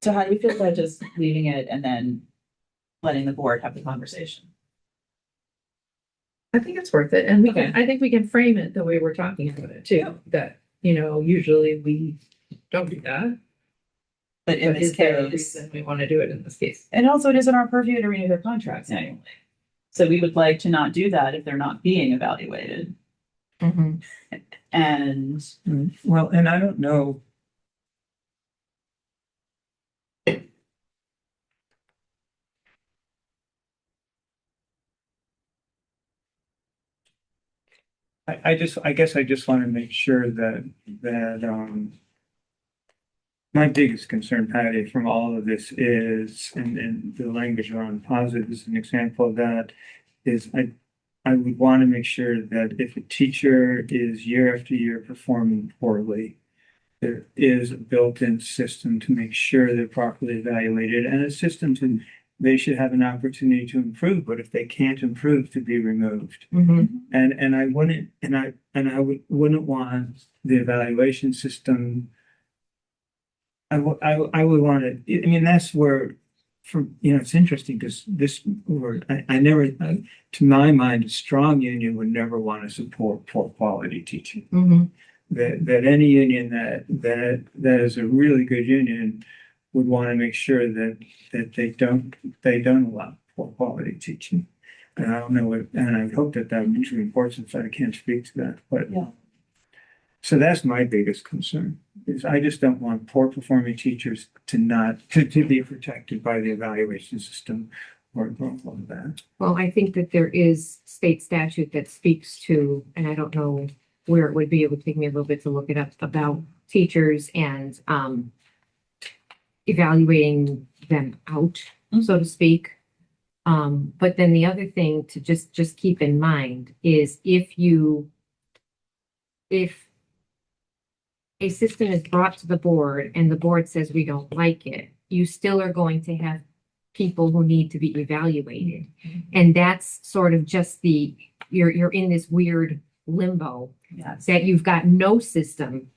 So how do we feel about just leaving it and then letting the board have the conversation? I think it's worth it. And we Okay. can, I think we can frame it the way we're talking about it too, that, usually we don't do that. But in But this is there a case, reason we want to do it in this case? and also it isn't our purview to renew their contracts annually. So we would like to not do that if they're not being evaluated. mhm. And Well, and I don't know. I guess I just want to make sure that my biggest concern, Patty, from all of this is, and the language around positive is an example of that, is I would want to make sure that if a teacher is year after year performing poorly, there is a built-in system to make sure they're properly evaluated and a system to, they should have an opportunity to improve, but if they can't improve, to be removed. Mhm. And I wouldn't, wouldn't want the evaluation system. I would want to, I mean, that's where, it's interesting because this word, to my mind, a strong union would never want to support poor quality teaching. Mhm. That any union that is a really good union would want to make sure that they don't allow poor quality teaching. And I don't know what, and I hope that would be true in Portsmouth, I can't speak to that, but. Yeah. So that's my biggest concern, is I just don't want poor performing teachers to be protected by the evaluation system or all of that. Well, I think that there is state statute that speaks to, and I don't know where it would be, it would take me a little bit to look it up, about teachers and evaluating them out, so to speak. But then the other thing to just keep in mind is if a system is brought to the board and the board says we don't like it, you still are going to have people who need to be evaluated. And that's sort of just you're in this weird limbo yes, that you've got no system.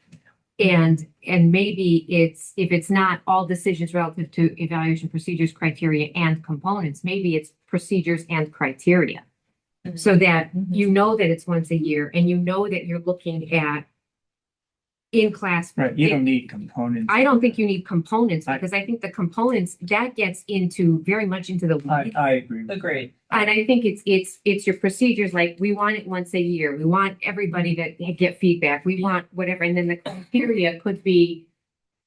And maybe if it's not all decisions relative to evaluation procedures, criteria, and components, maybe it's procedures and criteria. So that you know that it's once a year and you know that you're looking at in-class. Right, you don't need components. I don't think you need components because I think the components, that gets very much into the. I agree. agreed. And I think it's your procedures, like we want it once a year. We want everybody to get feedback. We want whatever. And then the criteria could be,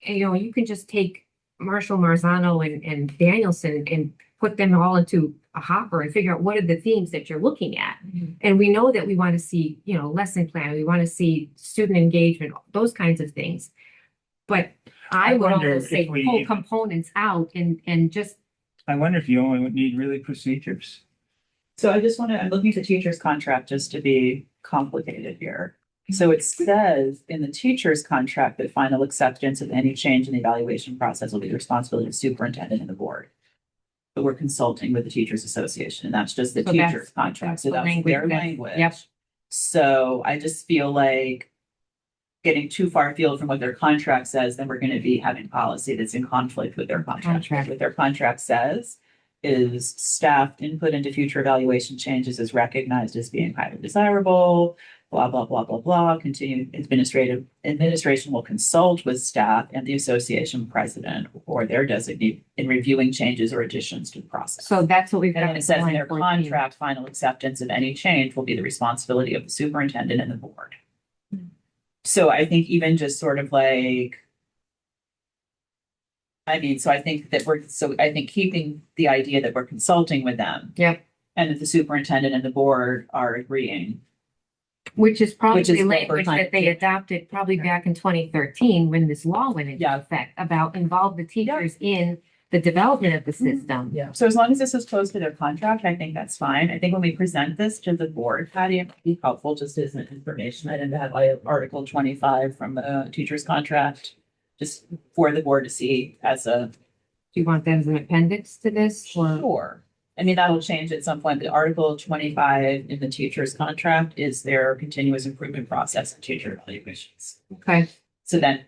you can just take Marshall, Marzano and Danielson and put them all into a hopper and figure out what are the themes that you're looking at. And we know that we want to see, lesson plan, we want to see student engagement, those kinds of things. But I would wonder almost say if we- pull components out and just. I wonder if you only would need really procedures. So I'm looking at the teacher's contract just to be complicated here. So it says in the teacher's contract that final acceptance of any change in the evaluation process will be the responsibility of the superintendent and the board. But we're consulting with the Teachers Association, and that's just the So teacher's that's- contract, so that's the that's their language that- language. Yep. So I just feel like getting too far afield from what their contract says, then we're gonna be having policy that's in conflict with their contract. Contract. What their contract says is staff input into future evaluation changes is recognized as being highly desirable, blah, blah, blah, blah, blah. Continued administration will consult with staff and the association president or their designee in reviewing changes or additions to the process. So that's what we've And got. then it says in their line 14. contract, final acceptance of any change will be the responsibility of the superintendent and the board. So I think even just sort of like, I mean, so I think keeping the idea that we're consulting with them. Yep. And that the superintendent and the board are agreeing. Which is probably Which is what we're language trying that to they do. adopted probably back in 2013 when this law went into Yeah. effect about involve the teachers in the development of the system. Yeah. So as long as this is close to their contract, I think that's fine. I think when we present this to the board, Patty, it might be helpful just as an information item to have like Article 25 from the teacher's contract. Just for the board to see as a Do you want that as an appendix to this or? sure. I mean, that'll change at some point. The Article 25 in the teacher's contract is their continuous improvement process and teacher evaluations. Okay, So then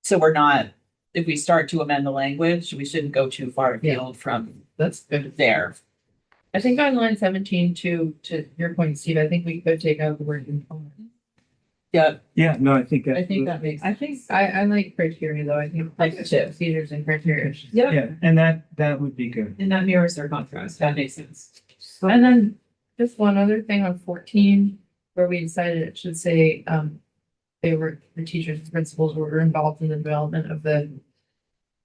so we're not, if we start to amend the language, we shouldn't go too far afield from That's good. there. I think on line 17 to your point, Steve, I think we could take out the word informed. Yeah, Yeah, no, I think I think that makes, I like criteria though. I think I do too. procedures and criteria. Yeah, and that would be good. And that mirrors their contract. That makes sense. so And then just one other thing on 14, where we decided it should say, the teachers and principals were involved in the development of the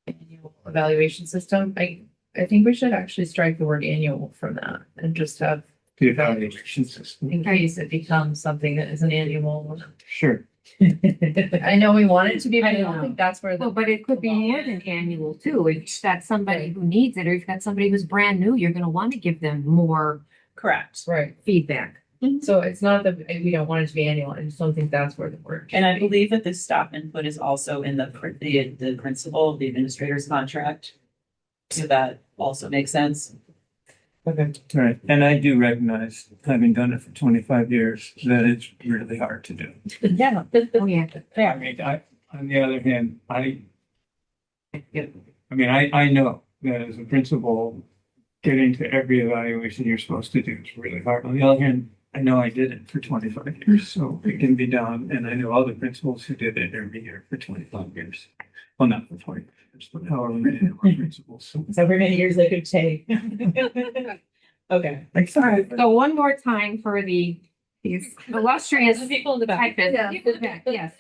annual evaluation system. I think we should actually strike the word annual from that and just have, The evaluation system. in case it becomes something that is an annual. Sure. I know we want it to be, but I I don't know. think that's where the. well, but it could be more than annual too. If you've got somebody who needs it, or you've got somebody who's brand new, you're gonna want to give them more correct. Right. feedback. So it's not that we don't want it to be annual. I just don't think that's where the word. And I believe that the staff input is also in the principal, the administrator's contract. So that also makes sense. Okay. Right, and I do recognize, having done it for 25 years, that it's really hard to do. Yeah. Oh, yeah. I mean, on the other hand, I know that as a principal, getting to every evaluation you're supposed to do is really hard. On the other hand, I know I did it for 25 years, so it can be done. And I know other principals who did it every year for 25 years. Well, not for 25 years, but however many there were principals. So So for many years they could take. Okay. So one more time for the These, illustrious People in the back. typist. Yeah. People in the back, yes.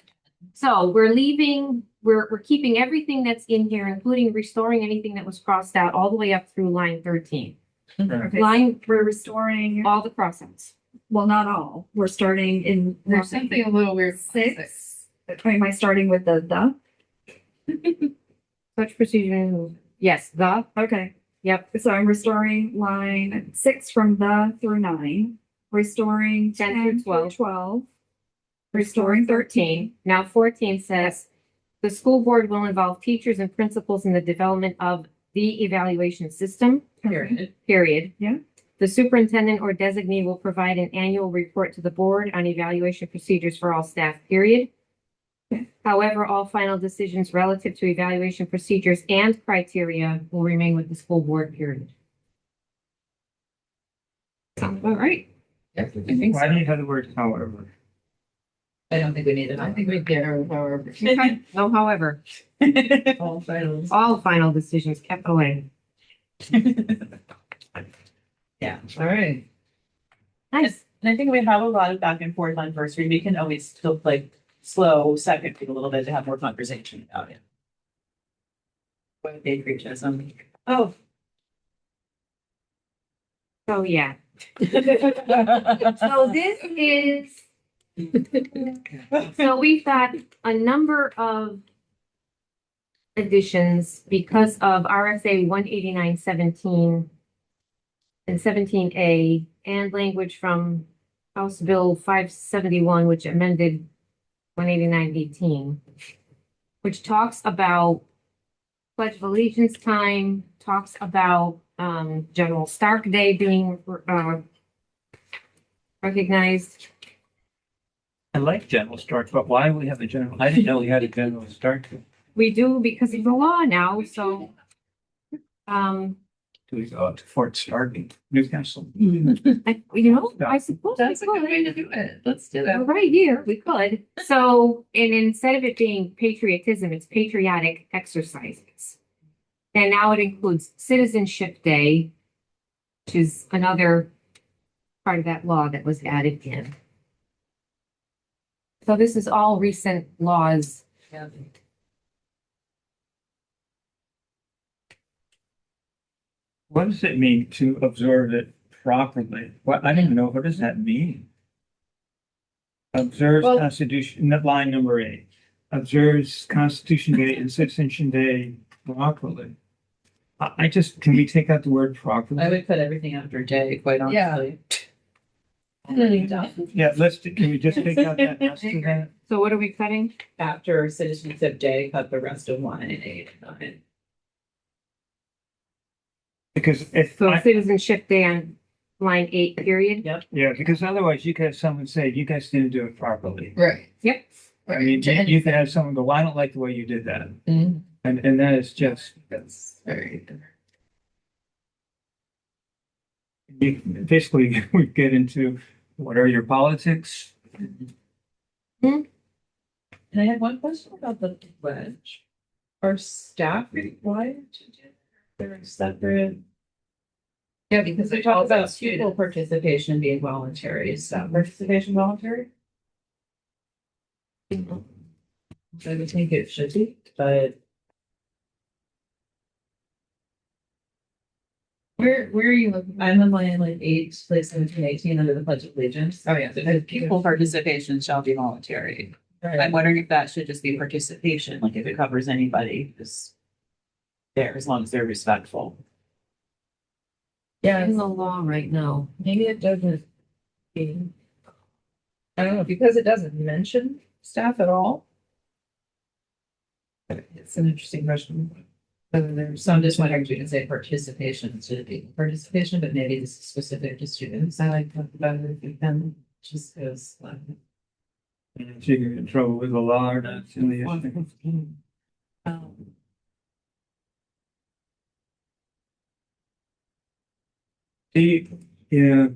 So we're leaving, we're keeping everything that's in here, including restoring anything that was crossed out all the way up through line 13. okay, Line, we're restoring, all the crossouts. well, not all. We're starting in There's something a little weird. six. Am I starting with the? Such procedure, yes, the, Okay. yep, So I'm restoring line 6 from the through 9, restoring 10 10 through through 12. 12, restoring 13. Now 14 says, the school board will involve teachers and principals in the development of the evaluation system, Period. period. Yeah. The superintendent or designee will provide an annual report to the board on evaluation procedures for all staff, period. Okay. However, all final decisions relative to evaluation procedures and criteria will remain with the school board, period. Sounds about right. Yeah, I think why so. do you have the word however? I don't think we need it. I think we get her, however. Okay. No, however, All finals. all final decisions, capital A. Yeah. All right. Nice. And I think we have a lot of back and forth on first read. We can always still like slow second read a little bit to have more conversation about it. What patriotism. Oh. So, yeah. So this is, so we've got a number of additions because of RSA 189-17 and 17A and language from House Bill 571, which amended 189-18, which talks about Pledge of Allegiance time, talks about General Stark Day being recognized. I like General Stark, but why do we have a general? I didn't know we had a General Stark. We do because of the law now, so Do we go out to Fort Stark in Newcastle? I suppose we That's a good way to could. do it. Let's do Well, that. right here, we could. So, and instead of it being patriotism, it's patriotic exercises. And now it includes Citizenship Day, which is another part of that law that was added in. So this is all recent laws. Yeah. What does it mean to observe it properly? What, I don't even know, what does that mean? Observes Well- Constitution, line number 8, observes Constitution Day and Citizenship Day properly. I just, can we take out the word properly? I would put everything after day, quite Yeah. honestly. Yeah, can we just take out that after that? So what are we cutting? After Citizenship Day, cut the rest of 1 and 8 and 9. Because if, So Citizenship Day on line 8, period. yeah, because otherwise you could have someone say, you guys didn't do it properly. Right. Yep. I mean, you could have someone go, well, I don't like the way you did that. Mhm. And that is just, That's very. basically, we get into what are your politics? And I had one question about the pledge. Are staff required to do? They're separate. Yeah, because We it talk calls out about pupil students. participation being voluntary. Is staff participation voluntary? I would think it should be, but Where are you looking? I'm in line 8, place 17, 18 under the Pledge of Allegiance. Oh, yeah. The pupil participation shall be voluntary. I'm wondering if that should just be participation, like if it covers anybody who's there, as long as they're respectful. Yeah, In the law right now. maybe it doesn't. I don't know, because it doesn't mention staff at all. But it's an interesting question. Whether there's So I'm just wondering if we can say participation instead of being participation, but maybe this is specific to students. I like that better if you can, just because. And if you get in trouble with the law or not, in the yeah.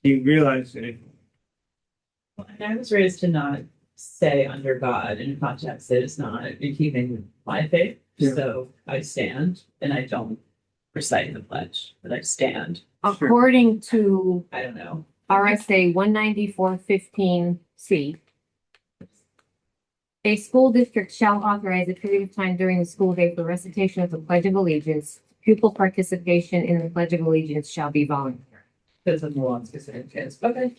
You realize that And I was raised to not say under God in context that is not in keeping with my faith. Yeah. So I stand and I don't recite the pledge, but I stand. According to I don't know. RSA 194-15C, a school district shall authorize a period of time during the school day for recitation of the Pledge of Allegiance. Pupil participation in the Pledge of Allegiance shall be voluntary. Because of the law specific kids. Okay.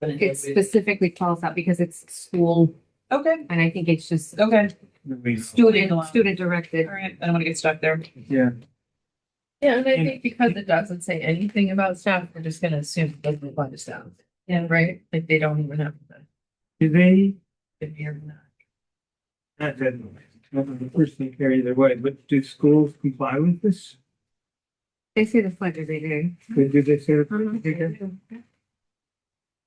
But It specifically calls out because it's school, Okay, and I think it's just okay, we, student directed. all right, I don't want to get stuck there. yeah, Yeah, and I think because it doesn't say anything about staff, we're just gonna assume it doesn't apply to staff. Yeah, right? Like they don't even have to do they, be here or not. not that, not the first thing carry either way, but do schools comply with this? They say the pledge every day. Do they say that?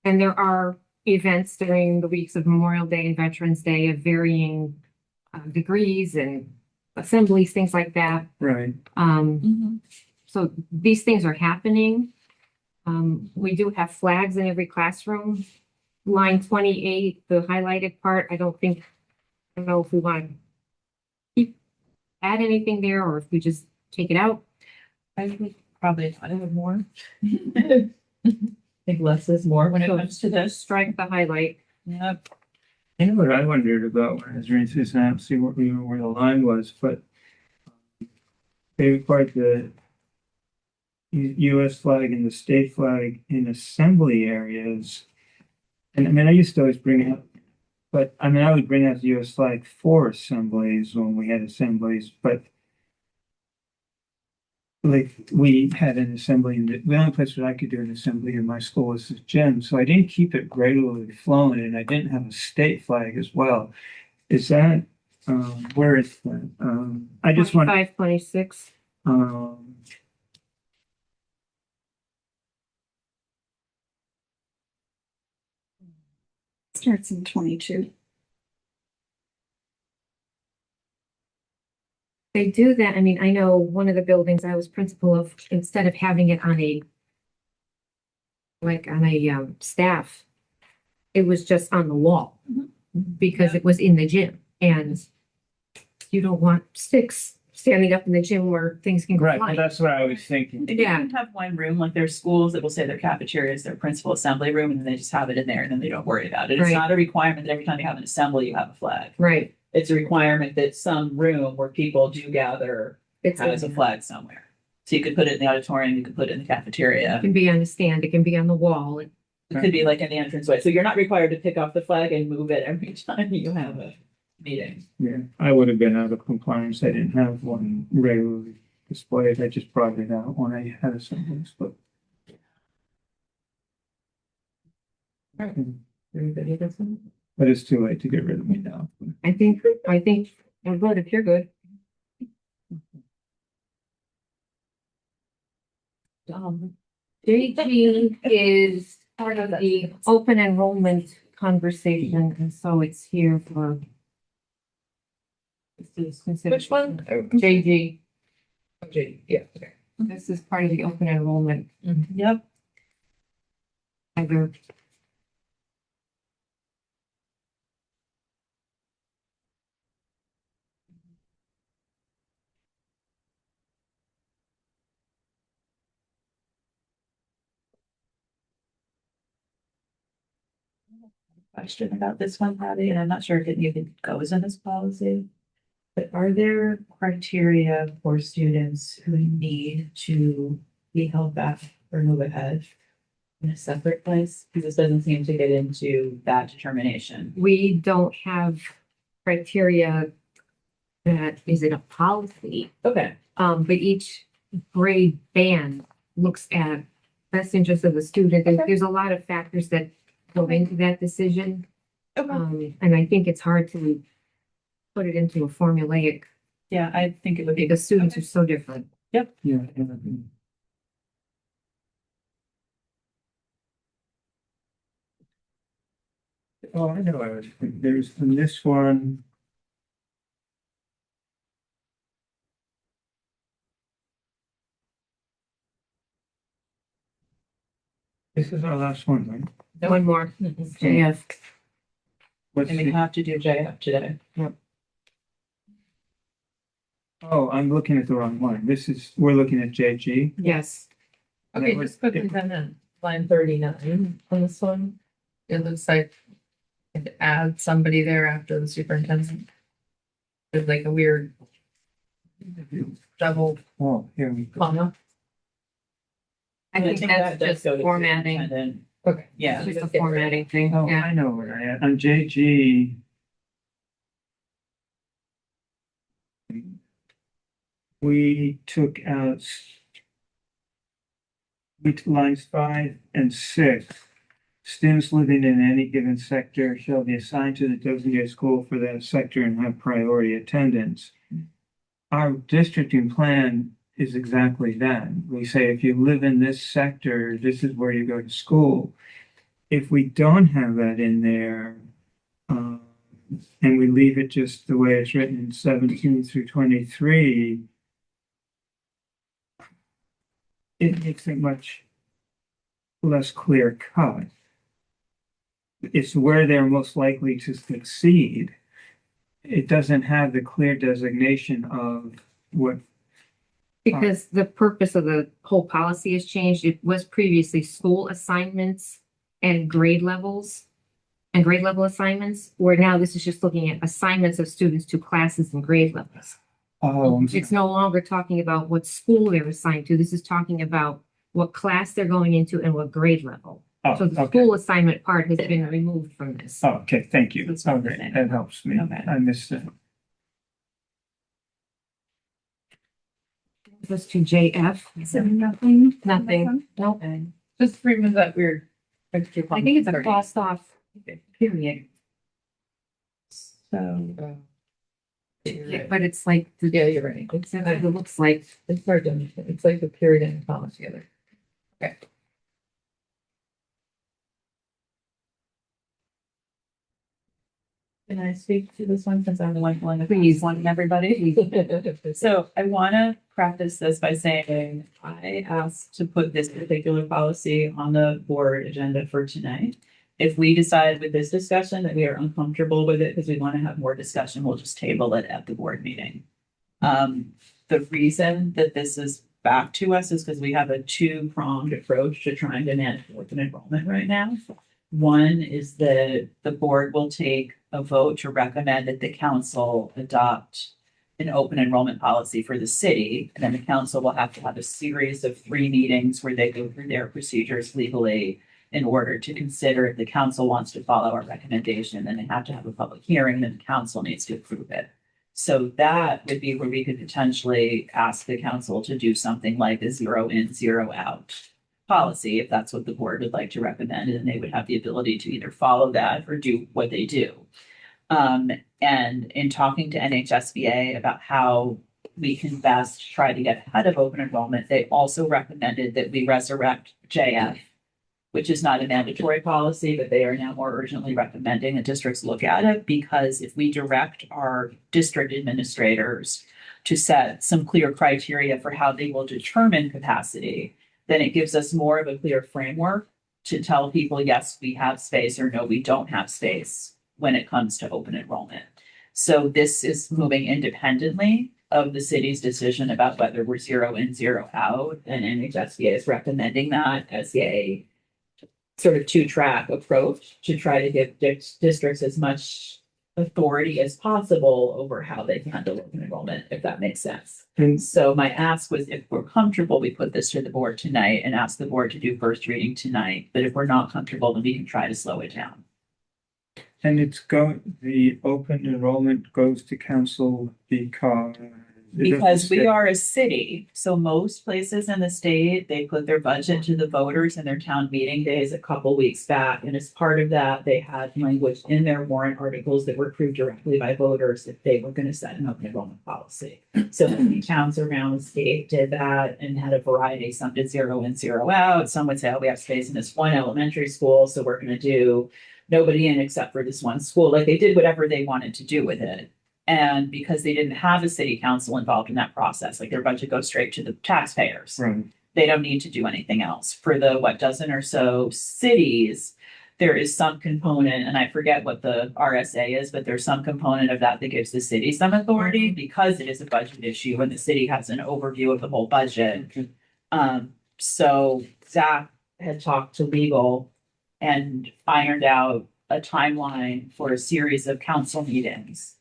And there are events during the weeks of Memorial Day and Veterans Day of varying degrees and assemblies, things like that. Right, So these things are happening. We do have flags in every classroom. Line 28, the highlighted part, I don't know if we want to add anything there or if we just take it out. I would probably not have more. I think less is more when it So comes to this. Strike the highlight. Yep. you know what I wondered about when I was reading through this, and I don't see where the line was, but they required the US flag and the state flag in assembly areas. And I mean, I used to always bring up, but I mean, I would bring out the US flag for assemblies when we had assemblies, but like we had an assembly and the only place that I could do an assembly in my school was the gym. So I didn't keep it regularly flown and I didn't have a state flag as well. Is that, where is that? I just want, 25, 26. Starts in 22. they do that, I mean, I know one of the buildings I was principal of, instead of having it on a staff, it was just on the wall because it was in the gym and you don't want sticks standing up in the gym where things can go Right, well, flying. that's what I was thinking. They can have one room, like there's schools that will say their cafeteria is their principal assembly room, and then they just have it in there, and then they don't worry about it. It's Right. not a requirement that every time you have an assembly, you have a flag. Right. It's a requirement that some room where people do gather It's has a flag somewhere. So you could put it in the auditorium, you could put it in the It cafeteria. can be on a stand, it can be on the wall. It could be like in the entranceway. So you're not required to pick up the flag and move it every time you have a meeting. Yeah, I would have been out of compliance. I didn't have one regularly displayed. I just brought it out when I had a sentence, but. Everybody does that? But it's too late to get rid of me now. I think we're good if you're good. JG is part of the open enrollment conversation, and so it's here for. Which one? JG, Okay, yeah, okay. this is part of the open enrollment. Yep. Either Question about this one, Patty, and I'm not sure if it even goes in this policy. But are there criteria for students who need to be held back or move ahead in a separate place? Because this doesn't seem to get into that determination. we don't have criteria that is in a policy. Okay. But each grade band looks at best interest of the student. There's a lot of factors that go into that decision. And I think it's hard to put it into a formulaic Yeah, I think it would be. because students are so different. Yeah. Oh, I know. There's in this one. This is our last one, right? One more, JF. What's And we the- have to do JF today. Oh, I'm looking at the wrong one. We're looking at JG. Yes. Okay, That was- just quickly then, line 39 on this one. It looks like it adds somebody there after the superintendent. There's like a weird double Oh, here we go. comma. I think that's does just go to formatting. superintendent. Okay. Yeah. It's just a formatting thing, Oh, yeah. I know where I am. On JG. We took out lines 5 and 6. Students living in any given sector shall be assigned to the designated school for that sector and have priority attendance. Our districting plan is exactly that. We say if you live in this sector, this is where you go to school. If we don't have that in there, and we leave it just the way it's written in 17 through 23, it makes it much less clear cut. It's where they're most likely to succeed. It doesn't have the clear designation of what. Because the purpose of the whole policy has changed. It was previously school assignments and grade levels and grade level assignments, where now this is just looking at assignments of students to classes and grade levels. Oh, It's no longer talking about what school they're assigned to. This is talking about what class they're going into and what grade level. So the okay. school assignment part has been removed from this. Oh, okay, thank you. That's not the Okay, same. that helps me. Okay. I missed it. Goes to JF. So nothing. Nothing. Nope. Just remove that weird. I think it's a crossed off period. So. Yeah, but it's like, Yeah, you're right. that's what it looks like. It's hard to understand. It's like a period and a comma together. Okay. Can I speak to this one since I'm the one pulling the Please. one, everybody? So I want to preface this by saying I asked to put this particular policy on the board agenda for tonight. If we decide with this discussion that we are uncomfortable with it because we want to have more discussion, we'll just table it at the board meeting. The reason that this is back to us is because we have a two-pronged approach to trying to manage open enrollment right now. One is that the board will take a vote to recommend that the council adopt an open enrollment policy for the city. And then the council will have to have a series of 3 meetings where they go through their procedures legally in order to consider if the council wants to follow our recommendation. Then they have to have a public hearing, then the council needs to approve it. So that would be where we could potentially ask the council to do something like a 0 in, 0 out policy, if that's what the board would like to recommend, and they would have the ability to either follow that or do what they do. And in talking to NHSBA about how we can best try to get ahead of open enrollment, they also recommended that we resurrect JF, which is not a mandatory policy, but they are now more urgently recommending that districts look at it, because if we direct our district administrators to set some clear criteria for how they will determine capacity, then it gives us more of a clear framework to tell people, yes, we have space, or no, we don't have space when it comes to open enrollment. So this is moving independently of the city's decision about whether we're 0 in, 0 out, and NHSBA is recommending that as a sort of 2-track approach to try to give districts as much authority as possible over how they handle open enrollment, if that makes sense. And So my ask was, if we're comfortable, we put this to the board tonight and ask the board to do first reading tonight. But if we're not comfortable, then we can try to slow it down. the open enrollment goes to council because. Because we are a city, so most places in the state, they put their budget to the voters in their town meeting days a couple weeks back. And as part of that, they had language in their warrant articles that were approved directly by voters if they were going to set an open enrollment policy. So many towns around the state did that and had a variety. Some did 0 in, 0 out. Some would say, oh, we have space in this one elementary school, so we're going to do nobody in except for this one school. Like, they did whatever they wanted to do with it. And because they didn't have a city council involved in that process, like, their budget goes straight to the taxpayers. Right. They don't need to do anything else. For the dozen or so cities, there is some component, and I forget what the RSA is, but there's some component of that gives the city some authority because it is a budget issue and the city has an overview of the whole budget. So Zach had talked to legal and ironed out a timeline for a series of council meetings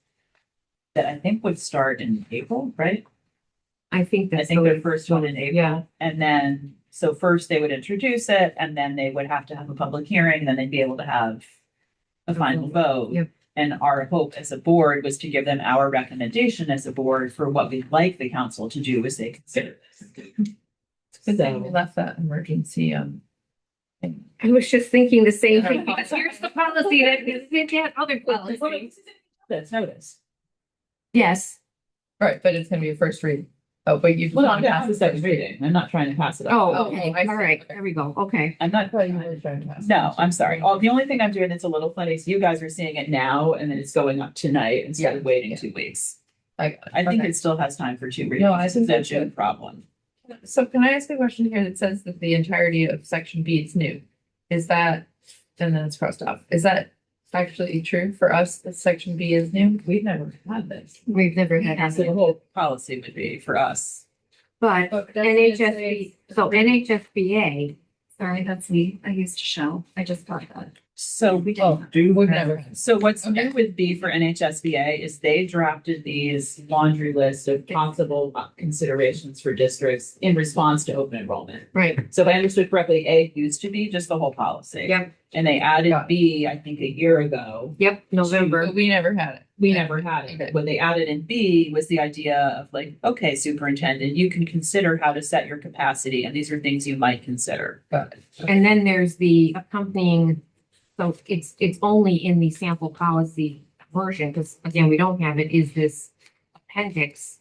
that I think would start in April, right? I think I that's. think the first one in April. Yeah. And then, so first they would introduce it, and then they would have to have a public hearing, and then they'd be able to have a final vote. Yep. And our hope as a board was to give them our recommendation as a board for what we'd like the council to do as they consider this. Good thing we left that emergency, thing. I was just thinking the same thing, because here's the policy that is in that other policy. That's notice. Yes. Right, but it's gonna be a first read. Oh, but you. Well, I'm gonna pass the second reading. I'm not trying to pass it up. Oh, Oh, okay, I see. all right, there we go, okay. I'm not. I thought you were trying to pass. No, I'm sorry. Oh, the only thing I'm doing that's a little funny is you guys are seeing it now and then it's going up tonight instead of waiting 2 weeks. I think it still has time for 2 readings. No, I think That's that's a good. problem. So can I ask a question here that says that the entirety of section B is new? Is that, and then it's crossed off, is that actually true for us, that section B is new? We've never had this. We've never had So the that, whole policy would be for us. but NHSB, so NHSBA, Sorry, that's me. I used Shell. I just got that. So we Oh, Do we've have- never. So what's Okay. new with B for NHSBA is they drafted these laundry list of possible considerations for districts in response to open enrollment. right, So if I understood correctly, A used to be just the whole policy. Yep. And they added Got it. B, I think, a year ago. yep, November. But we never had it. We never had it. Okay. What they added in B was the idea of like, okay, superintendent, you can consider how to set your capacity, and these are things you might consider. Got it. And then there's the accompanying, so it's only in the sample policy version, because again, we don't have it, is this appendix.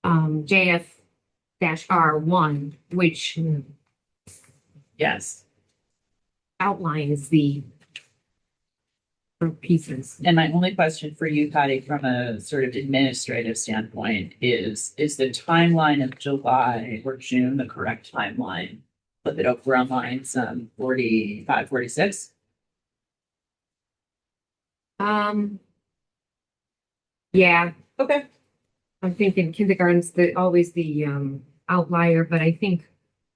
JF-R1, which Yes. outlines the for pieces. And my only question for you, Patty, from a sort of administrative standpoint is the timeline of July or June the correct timeline? Flip it over on line some 45, 46. Yeah, Okay. I'm thinking kindergarten's always the outlier, but I think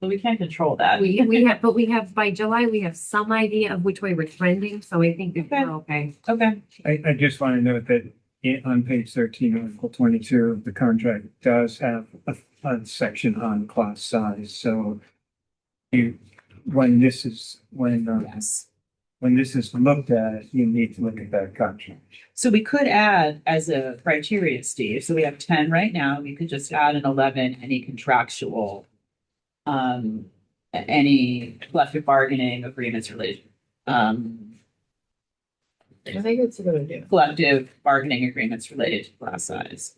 So we can't control that. we have by July, we have some idea of which way we're trending, so I think that we're okay. Okay. I just want to note that on page 13, Article 22, the contract does have a section on class size. So when this is Yes. when this is looked at, you need to look at that contract. So we could add as a criteria, Steve, so we have 10 right now, we could just add an 11, any contractual, any collective bargaining agreements related, I think it's a good idea. collective bargaining agreements related to class size.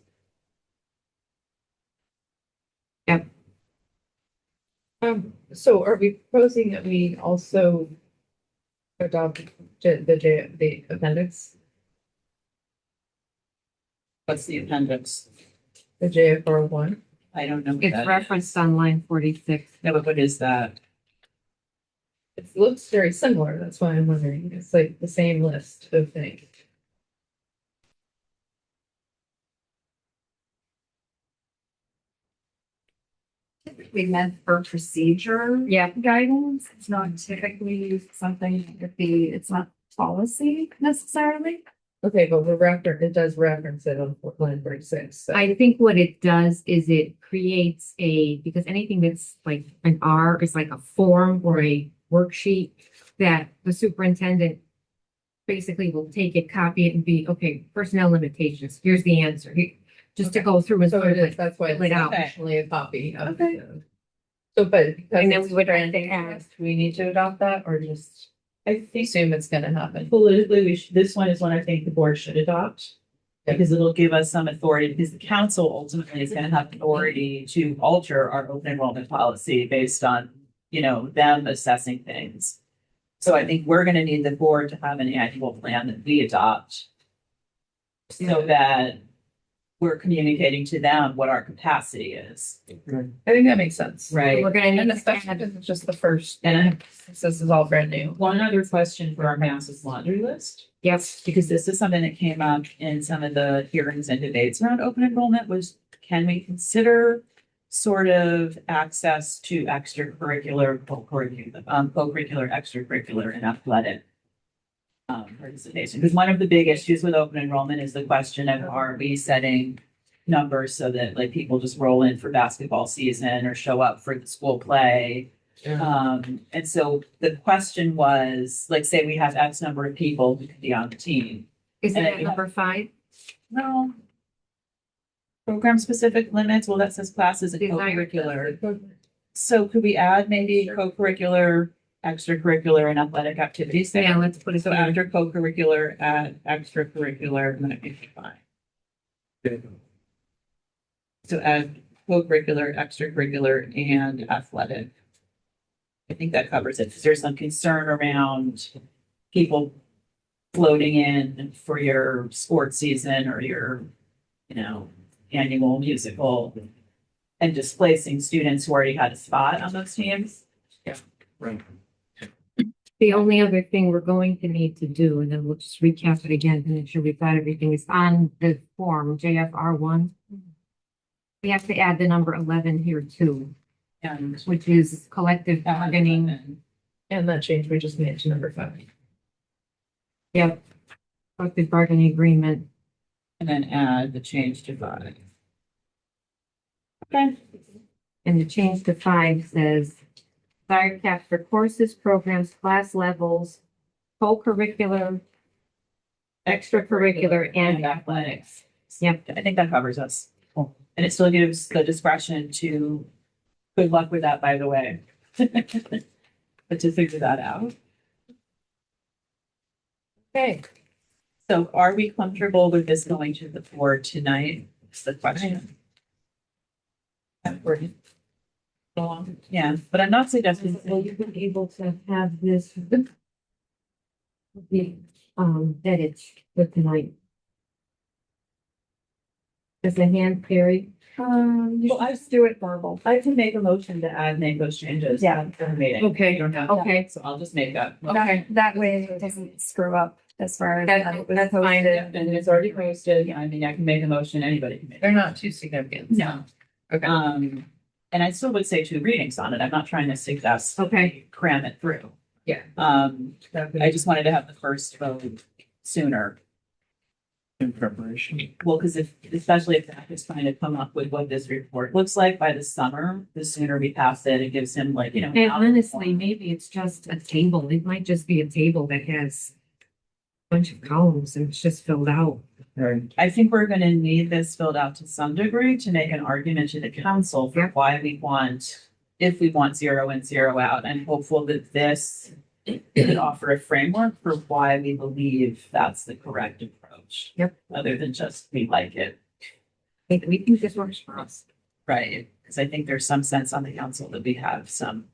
So are we proposing that we also adopt the appendix, What's the appendix? the JFR one? I don't know. what It's that is. referenced on line 46. No, but what is that? It looks very similar, that's why I'm wondering, it's like the same list of things. We meant for procedure Yeah, guidance. It's not typically something it's not policy necessarily. Okay, but it does reference it on line 46, so. I think what it does is it creates because anything that's like an R is like a form or a worksheet that the superintendent basically will take it, copy it and be, okay, personnel limitations, here's the answer. Just to go through and So sort it of is, that's why fill it's it out. actually a copy of. Okay. So, but. because And then it's we would have to trending, add. do we need to adopt that or just I think assume it's gonna happen? politically, this one is one I think the board should adopt. Because it'll give us some authority, because the council ultimately is gonna have authority to alter our open enrollment policy based on, them assessing things. So I think we're gonna need the board to have an annual plan that we adopt. So that we're communicating to them what our capacity is. I think that makes sense. Right. We're gonna And need to especially add, because it's just the first, And this is all brand new. one other question for our massive laundry list, yes, because this is something that came up in some of the hearings and debates around open enrollment was, can we consider sort of access to extracurricular, co-curricular, extracurricular and athletic participation? Because one of the big issues with open enrollment is the question of, are we setting numbers so that like people just roll in for basketball season or show up for the school play? And so the question was, like, say we have X number of people who could be on the team. is And it then at we number 5? No. Program specific limits, well, that says classes and Desired co-curricular. So could we add maybe co-curricular, extracurricular and athletic activities there? Yeah, let's put it So there. after co-curricular, add extracurricular, and then it makes it fine. So add co-curricular, extracurricular and athletic. I think that covers it. Is there some concern around people floating in for your sports season or your, annual musical and displacing students who already had a spot on those teams? Right. The only other thing we're going to need to do, and then we'll just recap it again to make sure we've got everything, is on the form JFR1. We have to add the number 11 here too, And which is collective bargaining. And that change we just made to number 5. Yep. Collective bargaining agreement. And then add the change to 5. Okay. And the change to 5 says desired cap for courses, programs, class levels, co-curricular, extracurricular, and athletics. Yep. I think that covers us. And it still gives the discretion to, good luck with that, by the way. But to figure that out. Okay. So are we comfortable with this going to the board tonight? Is the question. Yeah, but I'm not suggesting. Well, you've been able to have this the, edits for tonight. As a hand carry. You Well, should I- just do it verbal. I can make a motion to make those changes. Yeah. after the meeting. Okay, You don't have- okay. So I'll just make that. Okay. That way it doesn't screw up as far as. That- how it was that's fine. posted. And it's already posted. I mean, I can make a motion, anybody can make. They're not too significant. No. Okay. And I still would say 2 readings on it. I'm not trying to suggest. Okay. Cram it through. Yeah. I just wanted to have the first vote sooner. In preparation. Well, because especially if Zach is trying to come up with what this report looks like by the summer, the sooner we pass it, it gives him like, you know. And honestly, maybe it's just a table. It might just be a table that has a bunch of columns and it's just filled out. Right. I think we're gonna need this filled out to some degree to make an argument to the council for Yeah. why we want, if we want 0 in, 0 out. I'm hopeful that this could offer a framework for why we believe that's the correct approach. Yep. Other than just we like it, We think this works for us. right? Because I think there's some sense on the council that we have some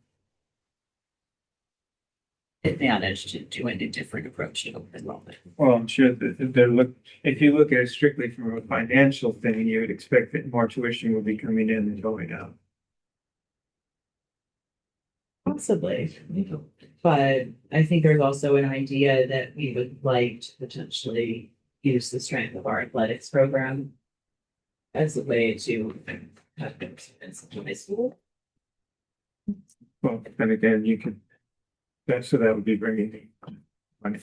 advantage to doing a different approach to open enrollment. Well, I'm sure that if you look at it strictly from a financial thing, you would expect that more tuition would be coming in than going out. Possibly, but I think there's also an idea that we would like to potentially use the strength of our athletics program as a way to have good students in high school. Well, then again, you could, that would be bringing money.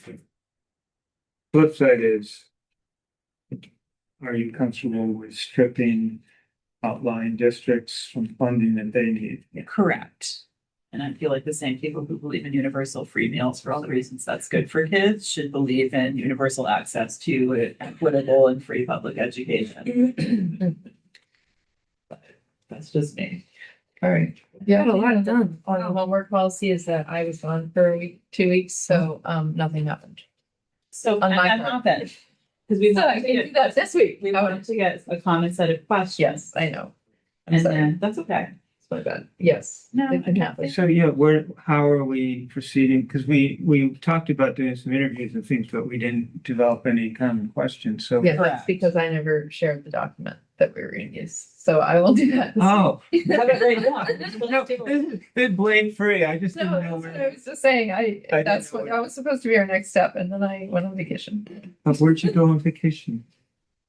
Flip side is, are you comfortable with stripping outlying districts from funding that they need? Correct. And I feel like the same people who believe in universal free meals for all the reasons that's good for kids should believe in universal access to equitable and free public education. But that's just me. All right. Yeah. Got a lot done. On the homework policy is that I was gone for a week, 2 weeks, so nothing happened. So On my that part. happened. Because we So I wanted to can do get, that this week. we wanted to get a common set of questions. Yes, I know. I'm And sorry. then, that's okay. It's my bad. Yes, No, it can happen. So, yeah, how are we proceeding? Because we talked about doing some interviews and things, but we didn't develop any common questions, so. Yeah, that's Correct. because I never shared the document that we were going to use. So I will do that. this Oh, week. Have a great one. no, it's blame free. I just No, didn't know that's what I where. was just saying. didn't That's know what where- that was supposed to be our next step, and then I went on vacation. Where'd you go on vacation?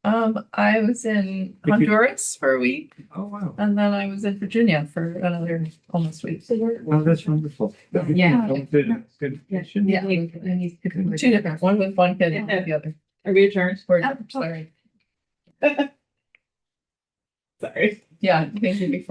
I was in If you- Honduras for a week, Oh, wow. and then I was in Virginia for another almost week. So we're Oh, that's wonderful. Yeah. Good vacation. Yeah. two different, one with one kid and Yeah. the other. Are we adjourned? We're- Oh, sorry. Sorry. Yeah, thank you before